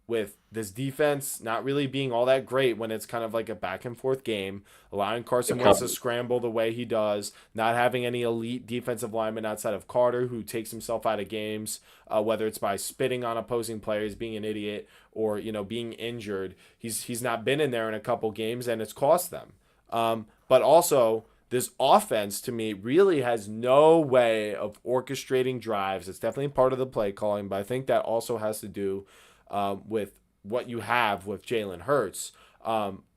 with this defense not really being all that great when it's kind of like a back and forth game, allowing Carson Wentz to scramble the way he does, not having any elite defensive linemen outside of Carter, who takes himself out of games, whether it's by spitting on opposing players, being an idiot, or being injured. He's not been in there in a couple games, and it's cost them. But also, this offense, to me, really has no way of orchestrating drives. It's definitely part of the play calling, but I think that also has to do with what you have with Jalen Hurts.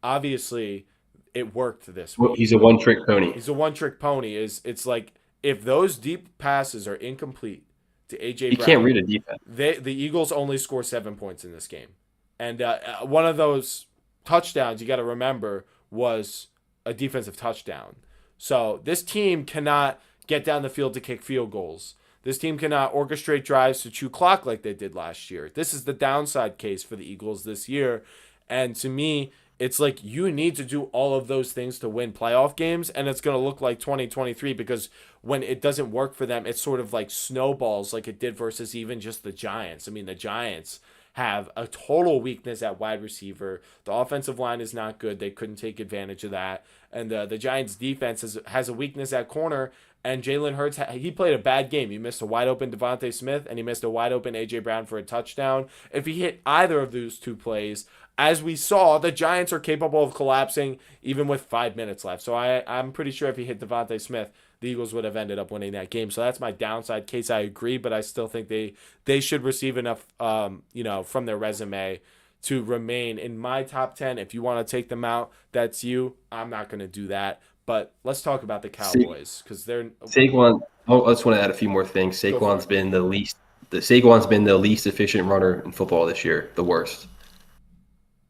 Obviously, it worked this Well, week. he's a one-trick pony. He's a one-trick pony. It's like if those deep passes are incomplete to AJ He can't Brown, read a defense. the Eagles only score 7 points in this game, and one of those touchdowns you got to remember was a defensive touchdown. So this team cannot get down the field to kick field goals. This team cannot orchestrate drives to chew clock like they did last year. This is the downside case for the Eagles this year. And to me, it's like you need to do all of those things to win playoff games, and it's going to look like 2023 because when it doesn't work for them, it's sort of like snowballs like it did versus even just the Giants. I mean, the Giants have a total weakness at wide receiver. The offensive line is not good. They couldn't take advantage of that. And the Giants defense has a weakness at corner. And Jalen Hurts, he played a bad game. He missed a wide open Devontae Smith and he missed a wide open A.J. Brown for a touchdown. If he hit either of those two plays, as we saw, the Giants are capable of collapsing even with 5 minutes left. So I'm pretty sure if he hit Devontae Smith, the Eagles would have ended up winning that game. So that's my downside case. I agree, but I still think they should receive enough, from their resume to remain in my top 10. If you want to take them out, that's you. I'm not going to do that. But let's talk about the Cowboys because they're Saquon. Oh, I just want to add a few more things. Saquon's been the least efficient runner in football this year. The worst.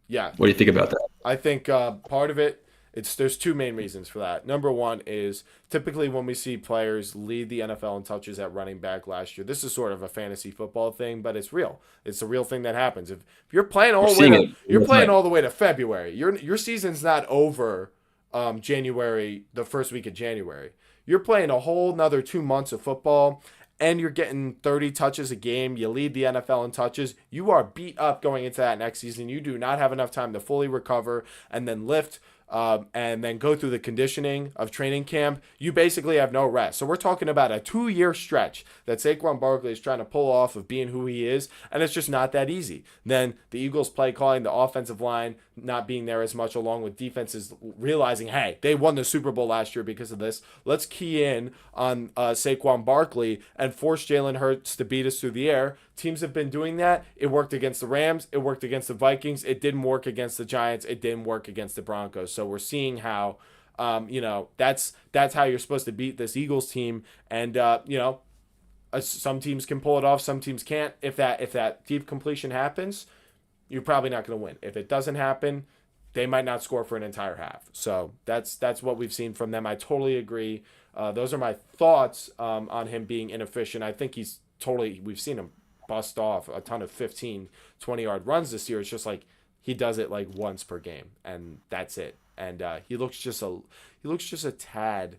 Yeah. What do you think about that? I think part of it, there's two main reasons for that. Number one is typically when we see players lead the NFL in touches at running back last year, this is sort of a fantasy football thing, but it's real. It's a real thing that happens. If you're playing all the way to February, your season's not over January, the first week of January. You're playing a whole nother 2 months of football. And you're getting 30 touches a game. You lead the NFL in touches. You are beat up going into that next season. You do not have enough time to fully recover and then lift and then go through the conditioning of training camp. You basically have no rest. So we're talking about a 2-year stretch that Saquon Barkley is trying to pull off of being who he is, and it's just not that easy. Then the Eagles play calling, the offensive line not being there as much, along with defenses realizing, hey, they won the Super Bowl last year because of this. Let's key in on Saquon Barkley and force Jalen Hurts to beat us through the air. Teams have been doing that. It worked against the Rams. It worked against the Vikings. It didn't work against the Giants. It didn't work against the Broncos. So we're seeing how, that's how you're supposed to beat this Eagles team. And, some teams can pull it off. Some teams can't. If that deep completion happens, you're probably not going to win. If it doesn't happen, they might not score for an entire half. So that's what we've seen from them. I totally agree. Those are my thoughts on him being inefficient. I think we've seen him bust off a ton of 15, 20-yard runs this year. It's just like he does it like once per game, and that's it. And he looks just a tad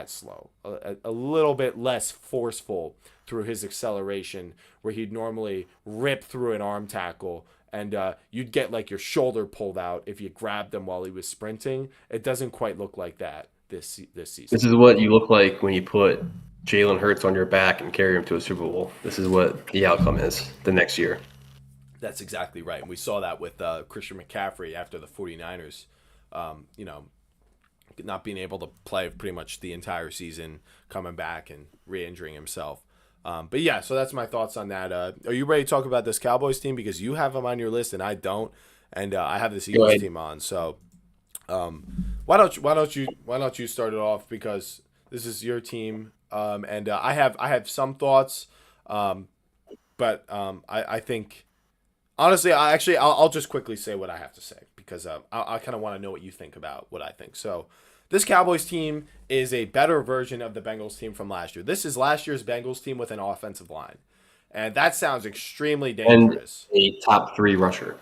slow, a little bit less forceful through his acceleration, where he'd normally rip through an arm tackle and you'd get like your shoulder pulled out if you grabbed him while he was sprinting. It doesn't quite look like that this season. This is what you look like when you put Jalen Hurts on your back and carry him to a Super Bowl. This is what the outcome is the next year. That's exactly right. And we saw that with Christian McCaffrey after the 49ers, not being able to play pretty much the entire season, coming back and re-injuring himself. But yeah, so that's my thoughts on that. Are you ready to talk about this Cowboys team? Because you have them on your list and I don't. And I have this Eagles team on. So why don't you start it off, because this is your team. And I have some thoughts, but I think honestly, I'll just quickly say what I have to say, because I kind of want to know what you think about what I think. So this Cowboys team is a better version of the Bengals team from last year. This is last year's Bengals team with an offensive line, and that sounds extremely dangerous. And a top 3 rusher.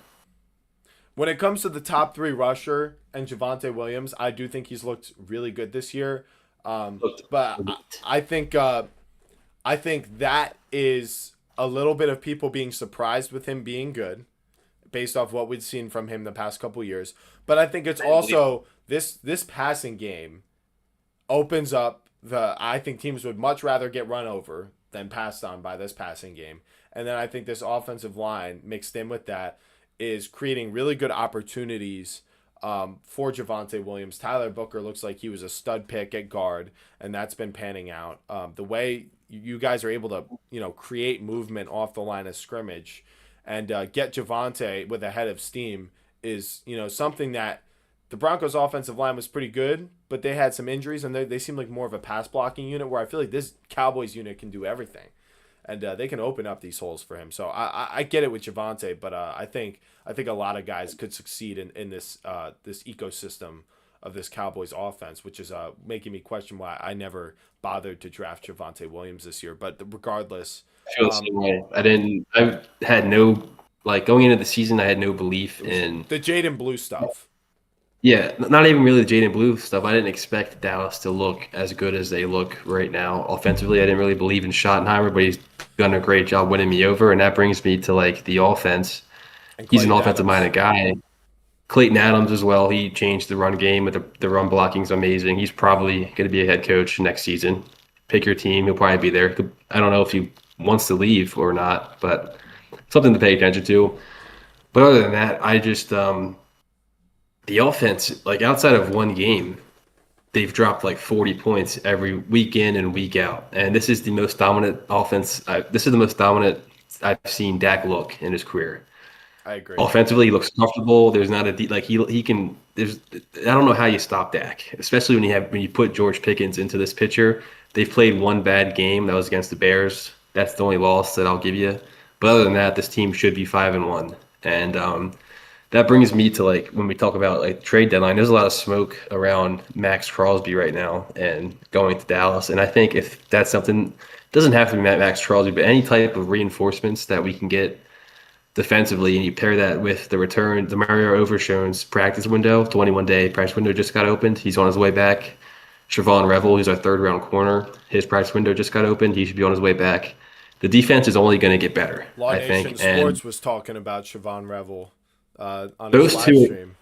When it comes to the top 3 rusher and Javonte Williams, I do think he's looked really good this year. But I think that is a little bit of people being surprised with him being good based off what we've seen from him the past couple years. But I think it's also this passing game opens up I think teams would much rather get run over than passed on by this passing game. And then I think this offensive line mixed in with that is creating really good opportunities for Javonte Williams. Tyler Booker looks like he was a stud pick at guard, and that's been panning out. The way you guys are able to, create movement off the line of scrimmage and get Javonte with a head of steam is, something that the Broncos offensive line was pretty good, but they had some injuries and they seem like more of a pass blocking unit, where I feel like this Cowboys unit can do everything. And they can open up these holes for him. So I get it with Javonte, but I think a lot of guys could succeed in this this ecosystem of this Cowboys offense, which is making me question why I never bothered to draft Javonte Williams this year. But regardless, I feel the um, same way. I had no, like, going into the season, I had no it belief was in, the Jaden Blue stuff. yeah, not even really the Jaden Blue stuff. I didn't expect Dallas to look as good as they look right now. Offensively, I didn't really believe in Schottenheimer, but he's done a great job winning me over. And that brings me to like the offense. And He's an Clayton offensive Adams. minded guy. Clayton Adams as well. He changed the run game with the run blocking is amazing. He's probably going to be a head coach next season. Pick your team. He'll probably be there. I don't know if he wants to leave or not, but something to pay attention to. But other than that, I just the offense, like outside of one game, they've dropped like 40 points every week in and week out. And this is the most dominant offense. This is the most dominant I've seen Dak look in his career. I agree. Offensively, he looks comfortable. There's not a like he can. There's I don't know how you stop Dak, especially when you put George Pickens into this picture. They've played one bad game that was against the Bears. That's the only loss that I'll give you. But other than that, this team should be 5-1. And that brings me to like when we talk about like trade deadline. There's a lot of smoke around Max Crosby right now and going to Dallas. And I think if that's something, it doesn't have to be Max Crosby, but any type of reinforcements that we can get defensively, and you pair that with the return, the Mario Overshown's practice window, 21-day practice window just got opened. He's on his way back. Siobhan Revel, who's our third round corner, his practice window just got opened. He should be on his way back. The defense is only going to get better, Law I Nation think. And Sports was talking about Siobhan Revel on his those live two, stream.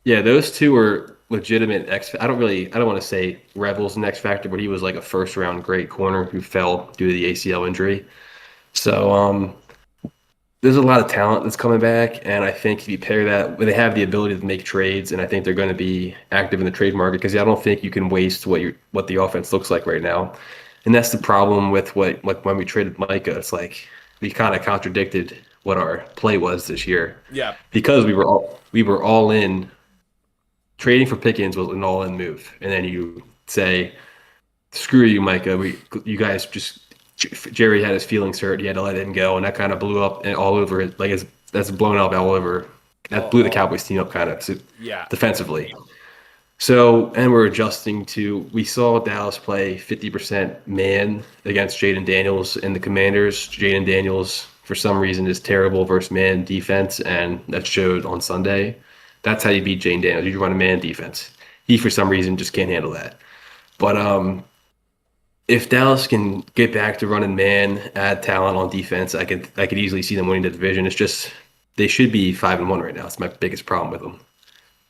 yeah, those two are legitimate X. I don't want to say Revel's an X factor, but he was like a first round great corner who fell due to the ACL injury. So, there's a lot of talent that's coming back, and I think if you pair that, they have the ability to make trades, and I think they're going to be active in the trade market because I don't think you can waste what the offense looks like right now, and that's the problem with what like when we traded Micah. It's like we kind of contradicted what our play was this year Yeah, because we were all in. Trading for Pickens was an all in move, and then you say, "Screw you, Micah. You guys just." Jerry had his feelings hurt. He had to let him go, and that kind of blew up and all over it. Like that's blown up all over. That blew the all, Cowboys team up kind of yeah. defensively. So, and we're adjusting to. We saw Dallas play 50% man against Jaden Daniels and the Commanders. Jaden Daniels, for some reason, is terrible versus man defense, and that showed on Sunday. That's how you beat Jaden Daniels. You run a man defense. He, for some reason, just can't handle that. But if Dallas can get back to running man, add talent on defense, I could easily see them winning the division. It's just they should be 5-1 right now. It's my biggest problem with them.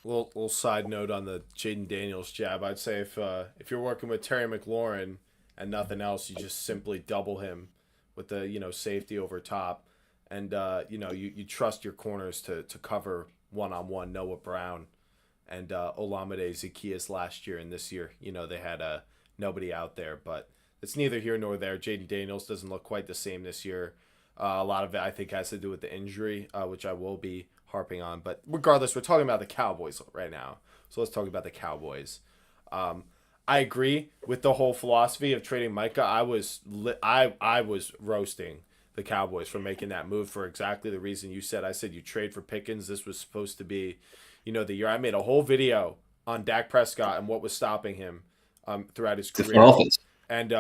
Little side note on the Jaden Daniels jab. I'd say if you're working with Terry McLaurin and nothing else, you just simply double him with the safety over top, and you trust your corners to cover one-on-one Noah Brown and Olamide Zaccheaus last year, and this year they had nobody out there, but it's neither here nor there. Jaden Daniels doesn't look quite the same this year. A lot of it, I think, has to do with the injury, which I will be harping on. But regardless, we're talking about the Cowboys right now. So let's talk about the Cowboys. I agree with the whole philosophy of trading Micah. I was roasting the Cowboys for making that move for exactly the reason you said. I said you trade for Pickens. This was supposed to be, the year. I made a whole video on Dak Prescott and what was stopping him throughout his Different career, offense. and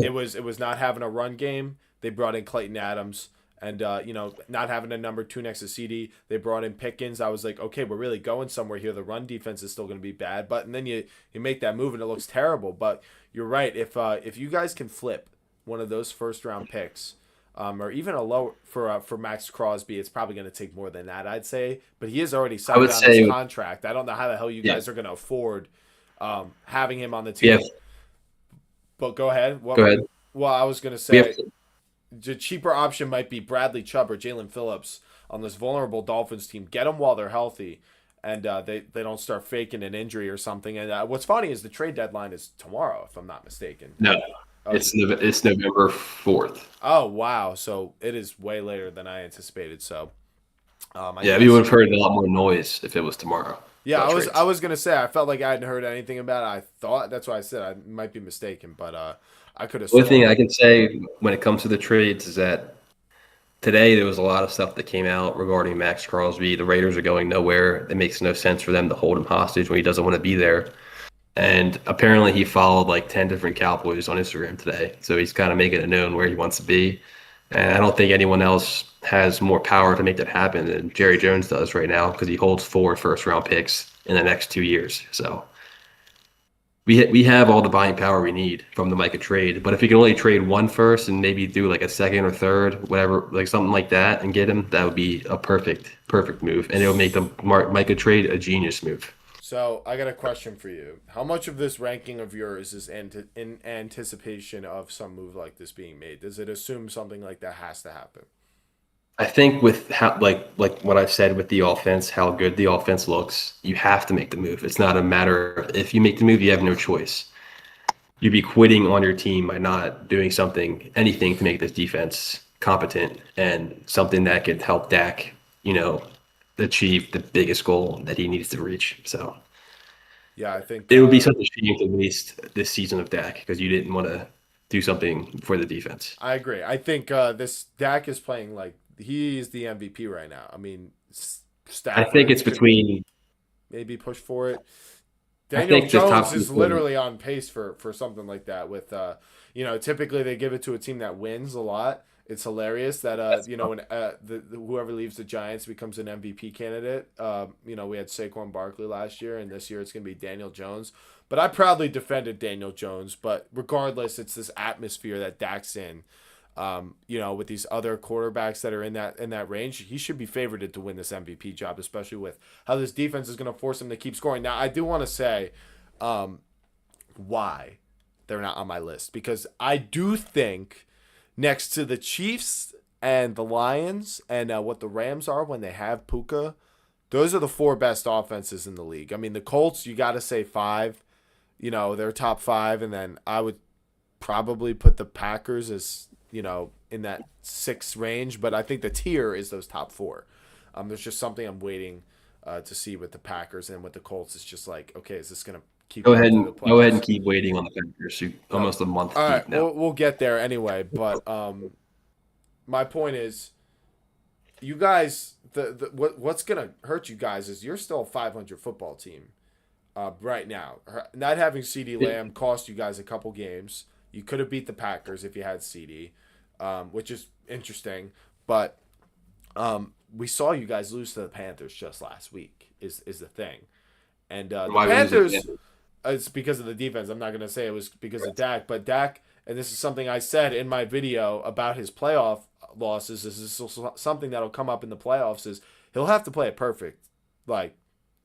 it was not having a run game. They brought in Clayton Adams, and not having a number two next to CD. They brought in Pickens. I was like, okay, we're really going somewhere here. The run defense is still going to be bad, and then you make that move and it looks terrible. But you're right. If you guys can flip one of those first round picks, or even a low for Max Crosby, it's probably going to take more than that, I'd say. But he is already I signed would on his say, contract. I don't know how the hell you yeah, guys are going to afford having him on the we team. have. But go ahead. Go What? ahead. Well, I was gonna We have. say the cheaper option might be Bradley Chubb or Jalen Phillips on this vulnerable Dolphins team. Get them while they're healthy, and they don't start faking an injury or something. And what's funny is the trade deadline is tomorrow, if I'm not mistaken. No, Oh, it's November 4th. oh wow! So it is way later than I anticipated. So I Yeah, we guess would have heard a lot more noise if it was tomorrow yeah. about I trades. was gonna say I felt like I hadn't heard anything about it. I thought that's why I said I might be mistaken, but I could have The only thing sworn. I can say when it comes to the trades is that today there was a lot of stuff that came out regarding Max Crosby. The Raiders are going nowhere. It makes no sense for them to hold him hostage when he doesn't want to be there. And apparently he followed like 10 different Cowboys on Instagram today. So he's kind of making it known where he wants to be. And I don't think anyone else has more power to make that happen than Jerry Jones does right now because he holds 4 first-round picks in the next 2 years. So we have all the buying power we need from the Micah trade. But if we can only trade one first and maybe do like a second or third, whatever, like something like that, and get him, that would be a perfect move, and it would make the Micah trade a genius move. So I got a question for you. How much of this ranking of yours is in anticipation of some move like this being made? Does it assume something like that has to happen? I think with how like what I've said with the offense, how good the offense looks, you have to make the move. It's not a matter of if you make the move, you have no choice. You'd be quitting on your team by not doing anything to make this defense competent and something that could help Dak, achieve the biggest goal that he needs to reach. So Yeah, I think it would be such a shame to waste this season of Dak because you didn't want to do something for the defense. I agree. I think this Dak is playing like he is the MVP right now. I mean, I think Stafford it's could between. maybe push for it. I Daniel think the Jones top is two. literally on pace for something like that. With typically they give it to a team that wins a lot. It's hilarious that when whoever leaves the Giants becomes an MVP candidate. We had Saquon Barkley last year, and this year it's gonna be Daniel Jones. But I proudly defended Daniel Jones. But regardless, it's this atmosphere that Dak's in. With these other quarterbacks that are in that range, he should be favored to win this MVP job, especially with how this defense is going to force him to keep scoring. Now, I do want to say why they're not on my list because I do think next to the Chiefs and the Lions and what the Rams are when they have Puka, those are the four best offenses in the league. I mean, the Colts, you got to say five. They're top five, and then I would probably put the Packers as in that six range, but I think the tier is those top four. There's just something I'm waiting to see with the Packers and with the Colts. It's just like, okay, is this gonna keep Go going ahead through the and go ahead and playoffs? keep waiting on the Packers. Oh, Almost a month all right, deep now. we'll get there anyway. But my point is, you guys, what's gonna hurt you guys is you're still a 500 football team right now. Not having CD Lamb cost you guys a couple games. You could have beat the Packers if you had CD, which is interesting. But we saw you guys lose to the Panthers just last week. Is the thing, and the Why we lose Panthers. again? It's because of the defense. I'm not going to say it was because of Dak, but Dak, and this is something I said in my video about his playoff losses. This is something that'll come up in the playoffs. Is he'll have to play it perfect, like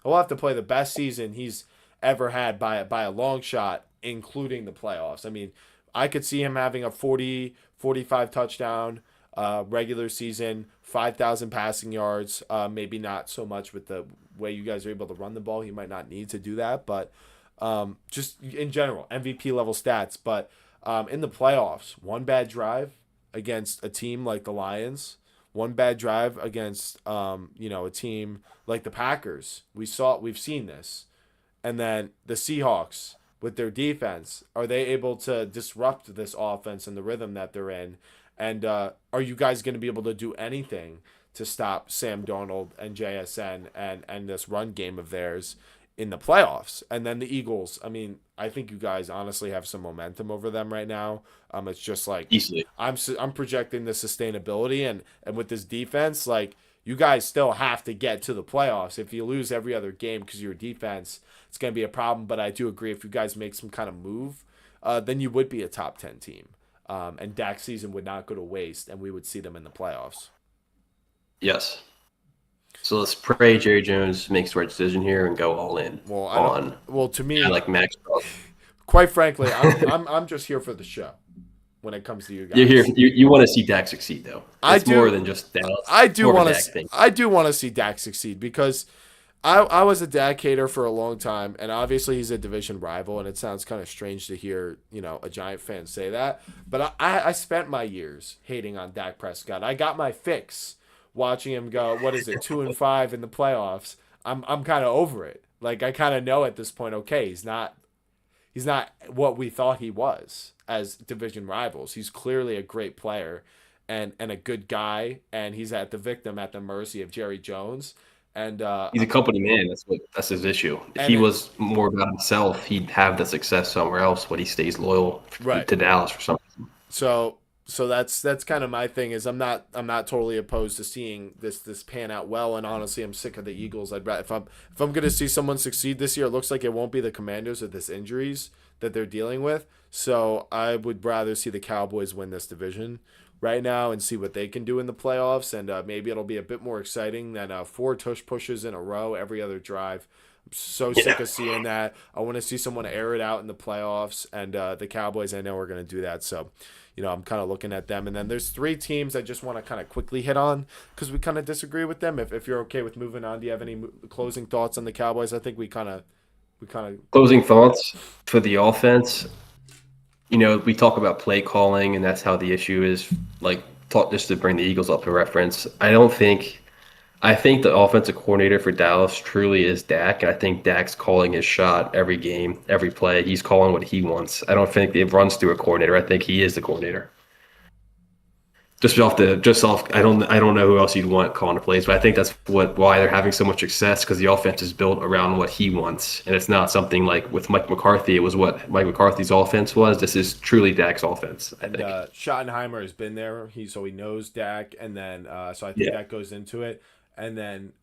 he'll have to play the best season he's ever had by a long shot, including the playoffs. I mean, I could see him having a 40, 45 touchdown regular season, 5,000 passing yards. Maybe not so much with the way you guys are able to run the ball. He might not need to do that, but just in general, MVP level stats. But in the playoffs, one bad drive against a team like the Lions, one bad drive against a team like the Packers. We've seen this, and then the Seahawks with their defense, are they able to disrupt this offense and the rhythm that they're in? And are you guys going to be able to do anything to stop Sam Darnold and JSN and this run game of theirs in the playoffs? And then the Eagles, I mean, I think you guys honestly have some momentum over them right now. It's just like Easily. I'm projecting the sustainability and with this defense, like you guys still have to get to the playoffs. If you lose every other game because of your defense, it's going to be a problem. But I do agree if you guys make some kind of move, then you would be a top 10 team. And Dak's season would not go to waste, and we would see them in the playoffs. Yes. So let's pray Jerry Jones makes the right decision here and go all in Well, on. to me, I like Max Crosby. quite frankly, I'm just here for the show. When it comes to you guys, You're here. You want to see Dak succeed, though. It's more than just Dallas. I do want want to. I do want to see Dak succeed because I was a Dak hater for a long time, and obviously he's a division rival, and it sounds kind of strange to hear a Giant fan say that. But I spent my years hating on Dak Prescott. I got my fix watching him go. What is it, 2-5 in the playoffs? I'm kind of over it. Like I kind of know at this point. Okay, he's not what we thought he was as division rivals. He's clearly a great player, and a good guy, and he's at the mercy of Jerry Jones. And He's a company man. That's his issue. If he and was more about himself, he'd have the success somewhere else, but he stays loyal right. to Dallas for some reason. So that's kind of my thing is I'm not totally opposed to seeing this pan out well, and honestly I'm sick of the Eagles. If I'm gonna see someone succeed this year, it looks like it won't be the Commanders with this injuries that they're dealing with. So I would rather see the Cowboys win this division right now and see what they can do in the playoffs, and maybe it'll be a bit more exciting than four tush pushes in a row every other drive. I'm so sick Yeah. of seeing that. I want to see someone air it out in the playoffs, and the Cowboys I know are going to do that. So I'm kind of looking at them. And then there's three teams I just want to kind of quickly hit on because we kind of disagree with them. If you're okay with moving on, do you have any closing thoughts on the Cowboys? I think we kind of Closing thoughts for the offense. We talk about play calling, and that's how the issue is. Like, talk just to bring the Eagles up for reference. I think the offensive coordinator for Dallas truly is Dak, and I think Dak's calling his shot every game, every play. He's calling what he wants. I don't think it runs through a coordinator. I think he is the coordinator. I don't know who else you'd want calling the plays, but I think that's why they're having so much success because the offense is built around what he wants, and it's not something like with Mike McCarthy. It was what Mike McCarthy's offense was. This is truly Dak's offense, I and think. Schottenheimer has been there. He knows Dak, and then so I think Yeah, that goes into it. And then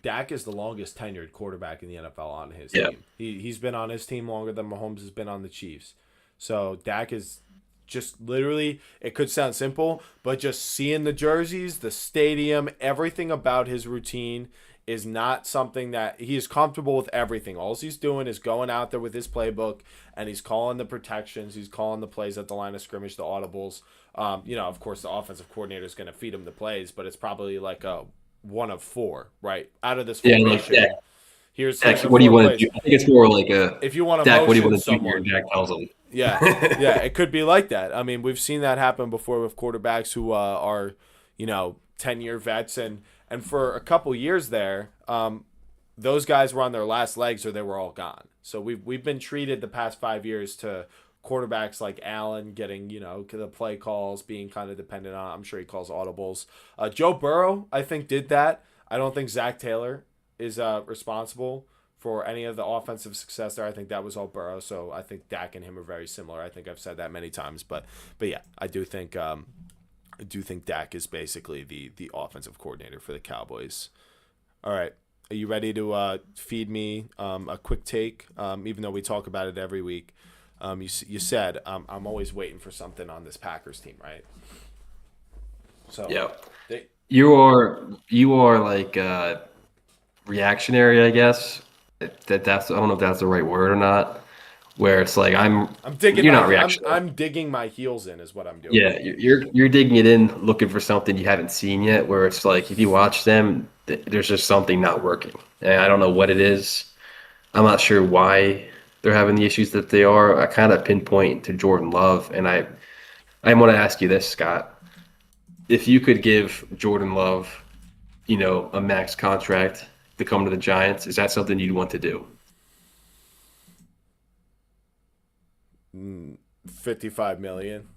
Dak is the longest tenured quarterback in the NFL on his yeah, team. He's been on his team longer than Mahomes has been on the Chiefs. So Dak is just literally, it could sound simple, but just seeing the jerseys, the stadium, everything about his routine is not something that he is comfortable with everything. All he's doing is going out there with his playbook and he's calling the protections, he's calling the plays at the line of scrimmage, the audibles. Of course, the offensive coordinator is going to feed him the plays, but it's probably like a one of four, right? Out of this yeah. Like formation, Dak, here's Dak, the what do you four want to plays. do? I think it's more like a If you want to Dak. What do you motion want to do here? someone, And Dak tells him. yeah, yeah, it could be like that. I mean, we've seen that happen before with quarterbacks who are, 10-year vets, and for a couple years there, those guys were on their last legs or they were all gone. So we've been treated the past 5 years to quarterbacks like Allen getting the play calls, being kind of dependent on. I'm sure he calls audibles. Joe Burrow, I think, did that. I don't think Zach Taylor is responsible for any of the offensive success there. I think that was all Burrow. So I think Dak and him are very similar. I think I've said that many times, but yeah, I do think Dak is basically the offensive coordinator for the Cowboys. All right. Are you ready to feed me a quick take? Even though we talk about it every week, you said I'm always waiting for something on this Packers team, right? So Yeah, they you are like reactionary, I guess. That's I don't know if that's the right word or not. Where it's like I'm digging you're my not I'm reactionary. I'm digging my heels in is what I'm doing. Yeah, you're digging it in, looking for something you haven't seen yet. Where it's like if you watch them, there's just something not working, and I don't know what it is. I'm not sure why they're having the issues that they are. I kind of pinpoint to Jordan Love, and I want to ask you this, Scott. If you could give Jordan Love, a max contract to come to the Giants, is that something you'd want to do? 55 million.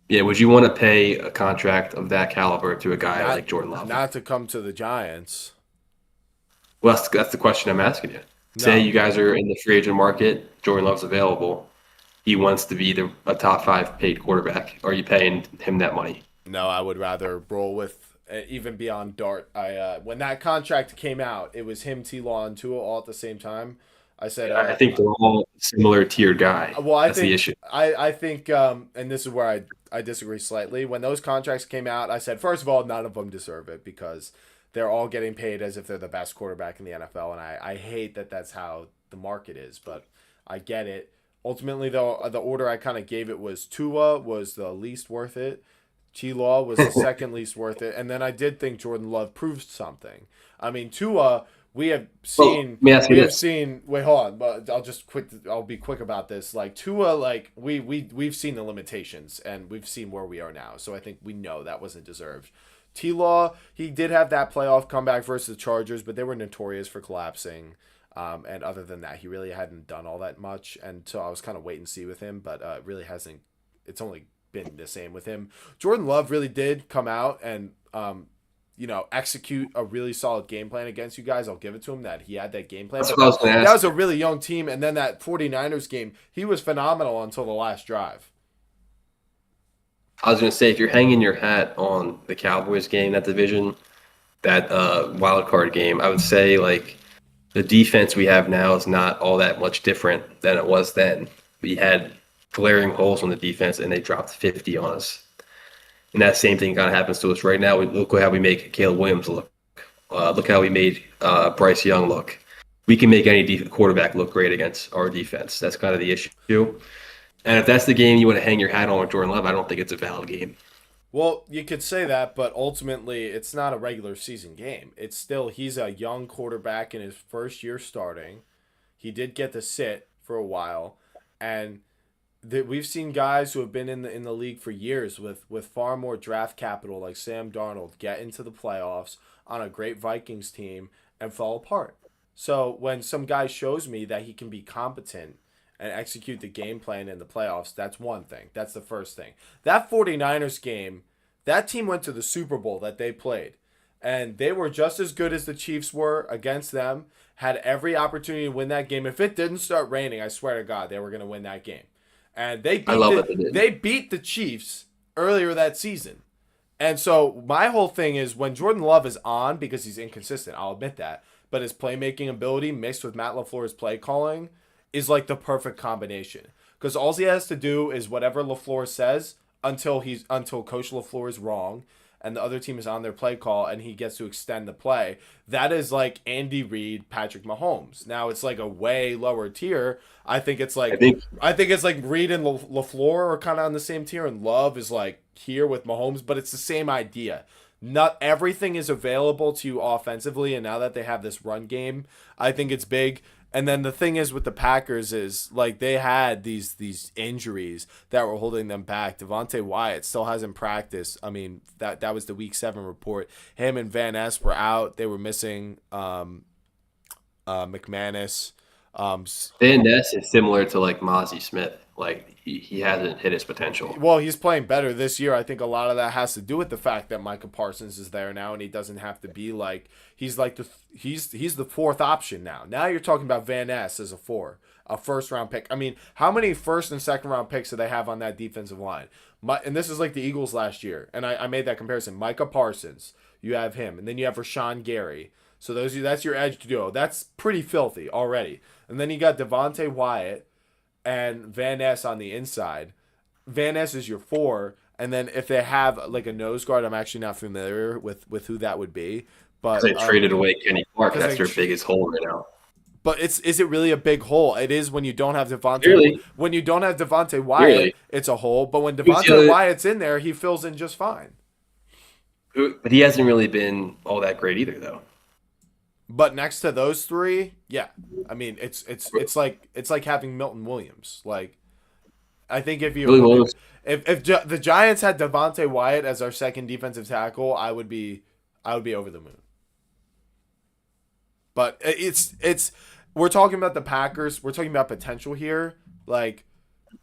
Yeah, would you want to pay a contract of that caliber to a guy Not like Jordan Love? not to come to the Giants. Well, that's the question I'm asking you. Say No. you guys are in the free agent market, Jordan Love's available. He wants to be a top five paid quarterback. Are you paying him that money? No, I would rather roll with even beyond Dart. I when that contract came out, it was him, T. Law, and Tua all at the same time. I said, I think they're all similar tier guy. well, I That's the think issue. I think, and this is where I disagree slightly. When those contracts came out, I said, first of all, none of them deserve it because they're all getting paid as if they're the best quarterback in the NFL, and I hate that that's how the market is, but I get it. Ultimately, though, the order I kind of gave it was Tua was the least worth it. T. Law was the second least worth it, and then I did think Jordan Love proved something. I mean, Tua, we have Well, seen, let me ask you we have this. seen. Wait, hold on, but I'll just quick. I'll be quick about this. Like Tua, like we've seen the limitations, and we've seen where we are now. So I think we know that wasn't deserved. T. Law, he did have that playoff comeback versus the Chargers, but they were notorious for collapsing. And other than that, he really hadn't done all that much, and so I was kind of wait and see with him, but it really hasn't. It's only been the same with him. Jordan Love really did come out and execute a really solid game plan against you guys. I'll give it to him that he had that game plan. That's But what I was going to that ask was a you. really young team. And then that 49ers game, he was phenomenal until the last drive. I was going to say, if you're hanging your hat on the Cowboys game, that division, that wild card game, I would say like the defense we have now is not all that much different than it was then. We had glaring holes on the defense, and they dropped 50 on us. And that same thing kind of happens to us right now. Look how we make Caleb Williams look. Look how we made Bryce Young look. We can make any quarterback look great against our defense. That's kind of the issue. And if that's the game you want to hang your hat on with Jordan Love, I don't think it's a valid game. Well, you could say that, but ultimately it's not a regular season game. It's still, he's a young quarterback in his first year starting. He did get to sit for a while, and we've seen guys who have been in the league for years with far more draft capital, like Sam Darnold, get into the playoffs on a great Vikings team and fall apart. So when some guy shows me that he can be competent and execute the game plan in the playoffs, that's one thing. That's the first thing. That 49ers game, that team went to the Super Bowl that they played, and they were just as good as the Chiefs were against them, had every opportunity to win that game. If it didn't start raining, I swear to God, they were going to win that game. And I love that they did. they beat the Chiefs earlier that season. And so my whole thing is when Jordan Love is on, because he's inconsistent, I'll admit that, but his playmaking ability mixed with Matt LaFleur's play calling is like the perfect combination. Because all he has to do is whatever LaFleur says until Coach LaFleur is wrong and the other team is on their play call and he gets to extend the play. That is like Andy Reid, Patrick Mahomes. Now it's like a way lower tier. I think it's like Reid and LaFleur are kind of on the same tier, and Love is like here with Mahomes, but it's the same idea. Not everything is available to you offensively, and now that they have this run game, I think it's big. And then the thing is with the Packers is like they had these injuries that were holding them back. Devontae Wyatt still hasn't practiced. I mean, that was the Week 7 report. Him and Van Ness were out. They were missing McManus. Van Ness is similar to like Mozzie Smith. Like he hasn't hit his potential. Well, he's playing better this year. I think a lot of that has to do with the fact that Micah Parsons is there now, and he doesn't have to be like he's the fourth option now. Now you're talking about Van Ness as a first round pick. I mean, how many first and second round picks do they have on that defensive line? And this is like the Eagles last year, and I made that comparison. Micah Parsons, you have him, and then you have Rashawn Gary. So that's your edge duo. That's pretty filthy already. And then you got Devontae Wyatt and Van Ness on the inside. Van Ness is your 4, and then if they have like a nose guard, I'm actually not familiar with who that would be. But they traded away Kenny Clark. That's their biggest hole right now. But is it really a big hole? It is when you don't have Devontae. Really? When you don't have Devontae Wyatt, it's a hole. But when Devontae Wyatt's in there, he fills in just fine. But he hasn't really been all that great either, though. But next to those 3, yeah, I mean it's like having Milton Williams. Like, I think if the Giants had Devontae Wyatt as our second defensive tackle, I would be over the moon. But we're talking about the Packers. We're talking about potential here. Like,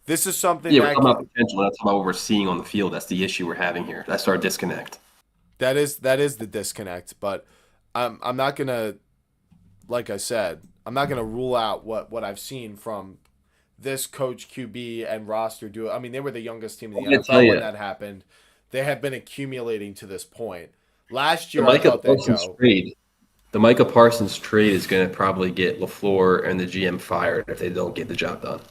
this is something. Yeah, we're talking about potential. That's about what we're seeing on the field. That's the issue we're having here. That's our disconnect. That is the disconnect. But I'm not gonna, like I said, I'm not gonna rule out what I've seen from this coach, QB, and roster duo. I mean, they were the youngest team in the NFL when that happened. They have been accumulating to this point. Last year, the Micah Parsons trade is going to probably get LaFleur and the GM fired if they don't get the job done.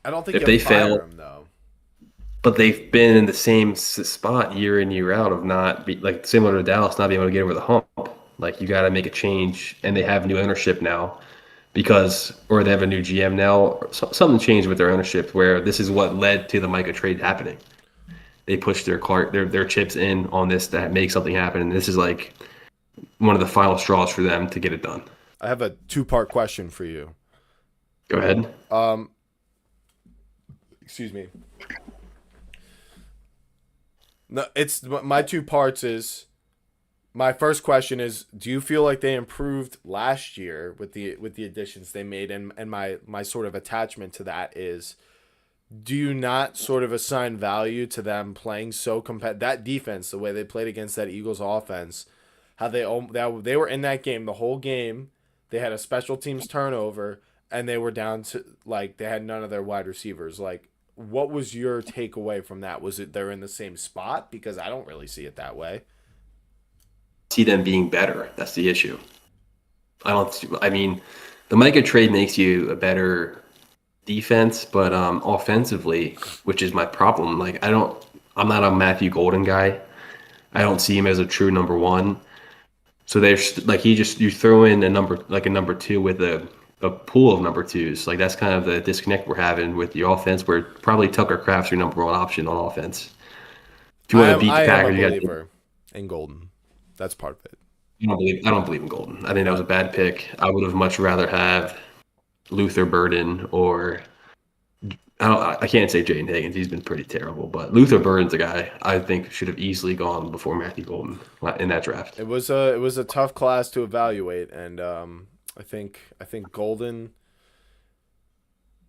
I don't think if they fail them, though. But they've been in the same spot year in, year out of like similar to Dallas, not being able to get over the hump. Like, you got to make a change, and they have new ownership now or they have a new GM now. Or something changed with their ownership where this is what led to the Micah trade happening. They pushed their chips in on this to make something happen, and this is like one of the final straws for them to get it done. I have a 2-part question for you. Go ahead. Excuse me. No, it's my 2 parts is my first question is, do you feel like they improved last year with the additions they made? And my sort of attachment to that is, do you not sort of assign value to them playing so that defense, the way they played against that Eagles offense, how they were in that game the whole game, they had a special teams turnover, and they were down to like they had none of their wide receivers. Like, what was your takeaway from that? Was it they're in the same spot? Because I don't really see it that way. See them being better. That's the issue. I mean, the Micah trade makes you a better defense, but offensively, which is my problem. Like I'm not a Matthew Golden guy. I don't see him as a true number one. So there's like you throw in a number two with a pool of number twos. Like that's kind of the disconnect we're having with the offense. Where probably Tucker Kraft's your number one option on offense. If you want to beat I the am a Packers, you got believer in Golden. That's part of it. I don't believe in Golden. I think that was a bad pick. I would have much rather have Luther Burden or I can't say Jaden Higgins. He's been pretty terrible, but Luther Burden's a guy I think should have easily gone before Matthew Golden in that draft. It was a tough class to evaluate, and I think Golden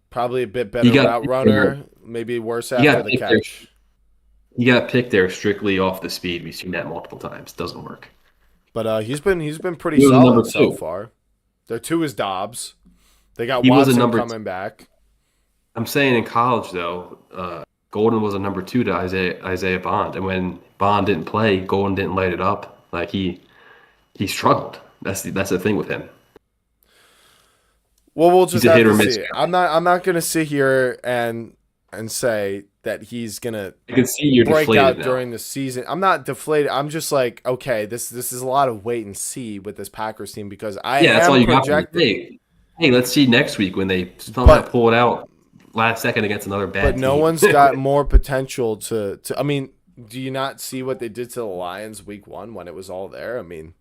probably a bit better route runner, maybe worse after the catch. He got picked there strictly off the speed. We've seen that multiple times. Doesn't work. But he's been pretty He was a number solid so two. far. Their two is Dobbs. They got He was a Watson number coming back. I'm saying in college though, Golden was a number two to Isaiah Bond, and when Bond didn't play, Golden didn't light it up. Like he struggled. That's the thing with him. Well, we'll He's just a have hit or to miss see. guy. I'm not gonna sit here and say that he's gonna I can see you're break deflated out now. during the season. I'm not deflated. I'm just like, okay, this is a lot of wait and see with this Packers team because I Yeah, that's all am you got from me. projecting. Hey, let's see next week when they somehow But pull it out last second against another bad but no team. one's got more potential to. I mean, do you not see what they did to the Lions week 1 when it was all there? I mean,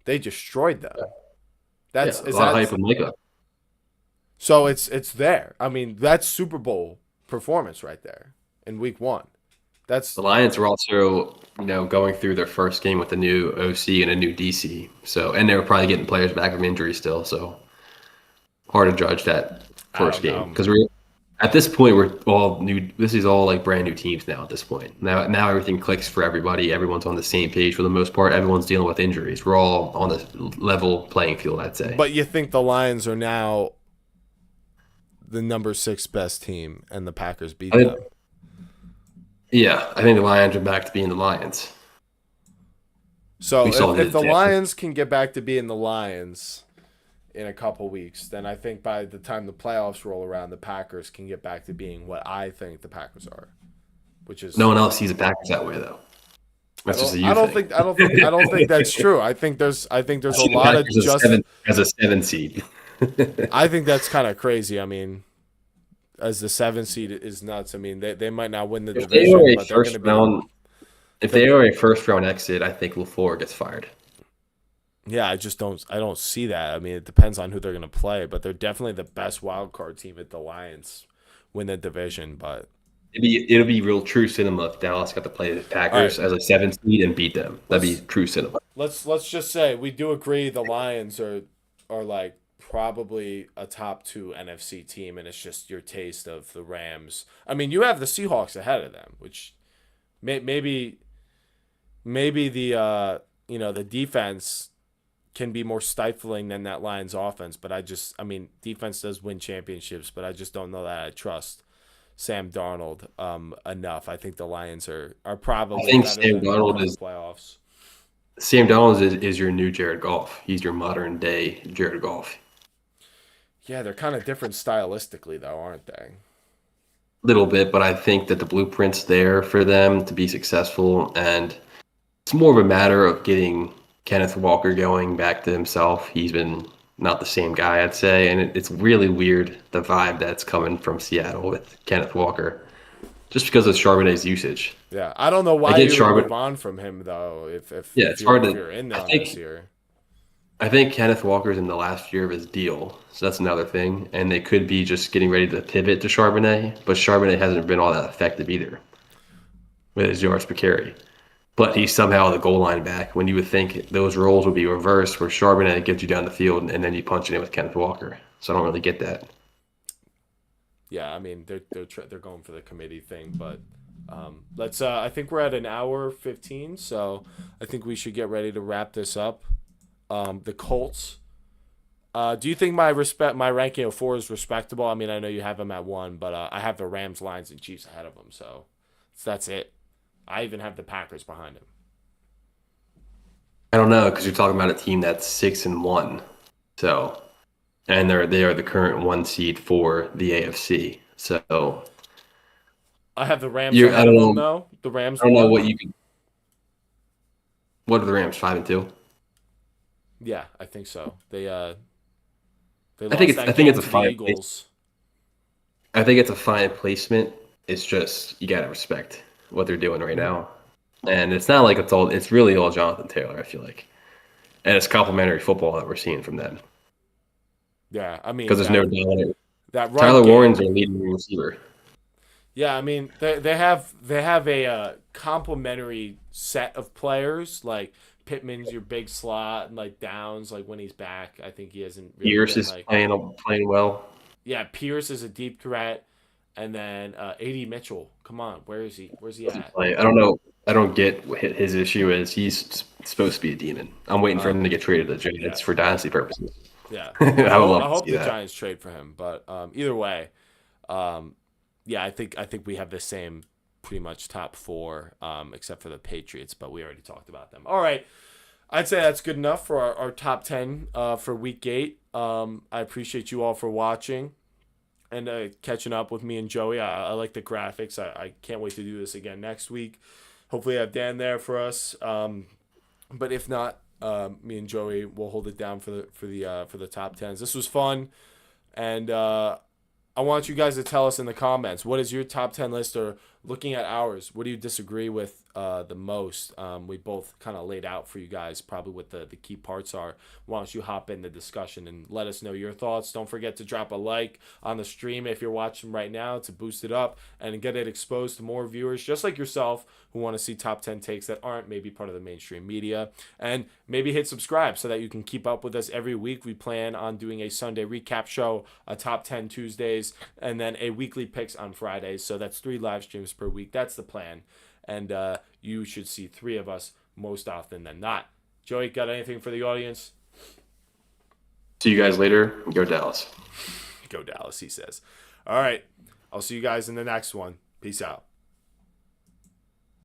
they destroyed them. Yeah, a lot of hype with Micah. So it's there. I mean, that's Super Bowl performance right there in week 1. That's The Lions were also, going through their first game with a new OC and a new DC. So, and they were probably getting players back from injury still. So, hard to judge that first I don't game know. because we're at this point we're all new. This is all like brand new teams now. At this point, now everything clicks for everybody. Everyone's on the same page for the most part. Everyone's dealing with injuries. We're all on the level playing field, I'd say. But you think the Lions are now the number 6 best team and the Packers beat I them? think, yeah, I think the Lions are back to being the Lions. So We saw if the yeah. Lions can get back to being the Lions in a couple weeks, then I think by the time the playoffs roll around, the Packers can get back to being what I think the Packers are, which is No one else sees the Packers that way though. That's just a you thing. I don't think that's true. I think there's I a see the lot of Packers as just. as a seven seed. I think that's kind of crazy. I mean, as the 7 seed is nuts. I mean, they might not win the If they are division, a but they're going first to be. round, if they are a first round exit, I think LaFleur gets fired. Yeah, I don't see that. I mean, it depends on who they're going to play, but they're definitely the best wild card team if the Lions win the division. But It'll be real true cinema if Dallas got to play the Packers as a 7 seed and beat them. That'd be true cinema. let's just say we do agree the Lions are like probably a top 2 NFC team, and it's just your taste of the Rams. I mean, you have the Seahawks ahead of them, which maybe the the defense can be more stifling than that Lions offense, but I mean, defense does win championships, but I just don't know that I trust Sam Darnold enough. I think the Lions are probably I think better Sam than Darnold them in is the playoffs. Sam Donald is your new Jared Goff. He's your modern day Jared Goff. Yeah, they're kind of different stylistically though, aren't they? Little bit, but I think that the blueprint's there for them to be successful, and it's more of a matter of getting Kenneth Walker going back to himself. He's been not the same guy, I'd say, and it's really weird the vibe that's coming from Seattle with Kenneth Walker, just because of Charbonnet's usage. Yeah, I don't know why get you would Charbonnet. move on from him though. Yeah, it's hard if to. you're in I on think this year. I think Kenneth Walker's in the last year of his deal, so that's another thing. And they could be just getting ready to pivot to Charbonnet, but Charbonnet hasn't been all that effective either with his yards per carry. But he's somehow the goal line back when you would think those roles would be reversed, where Charbonnet gets you down the field and then you punch it in with Kenneth Walker. So I don't really get that. Yeah, I mean they're going for the committee thing, but let's. I think we're at an hour 15, so I think we should get ready to wrap this up. The Colts. Do you think my ranking of 4 is respectable? I mean, I know you have them at 1, but I have the Rams, Lions, and Chiefs ahead of them, so that's it. I even have the Packers behind them. I don't know because you're talking about a team that's 6-1, so and they are the current 1 seed for the AFC. So I have the Rams you I ahead of them don't know though. The Rams I don't know one. what you can. What are the Rams 5-2? Yeah, I think so. They I think lost I that think game it's a to the fine. Eagles. I think it's a fine placement. It's just you gotta respect what they're doing right Mhm. now, and it's not like it's really all Jonathan Taylor. I feel like, and it's complimentary football that we're seeing from them Yeah, I because mean there's no dominant. that run Tyler Warren's game. our leading receiver. Yeah, I mean they have a complementary set of players. Like Pittman's your big slot, and like Downs, like when he's back, I think he hasn't really Pierce been is like. playing well. Yeah, Pierce is a deep threat, and then Ad Mitchell. Come on, where is he? Where's he Doesn't at? play. I don't know. I don't get what his issue is. He's supposed to be a demon. I'm waiting for Uh, him to get traded to the yeah, Giants for dynasty purposes. yeah. I would love I to hope see the that. Giants trade for him, but either way, um, yeah, I think we have the same pretty much top 4, except for the Patriots, but we already talked about them. All right, I'd say that's good enough for our top 10 for week 8. I appreciate you all for watching and catching up with me and Joey. I like the graphics. I can't wait to do this again next week. Hopefully, I have Dan there for us. But if not, me and Joey will hold it down for the top tens. This was fun, and I want you guys to tell us in the comments, what is your top 10 list, or looking at ours, what do you disagree with the most? We both kind of laid out for you guys probably what the key parts are. Why don't you hop in the discussion and let us know your thoughts? Don't forget to drop a like on the stream if you're watching right now to boost it up and get it exposed to more viewers just like yourself who want to see top 10 takes that aren't maybe part of the mainstream media. And maybe hit subscribe so that you can keep up with us every week. We plan on doing a Sunday recap show, a top 10 Tuesdays, and then a weekly picks on Fridays. So that's 3 live streams per week. That's the plan. And you should see 3 of us most often than not. Joey, got anything for the audience? See you guys later. Go Dallas. Go Dallas, he says. All right. I'll see you guys in the next one. Peace out.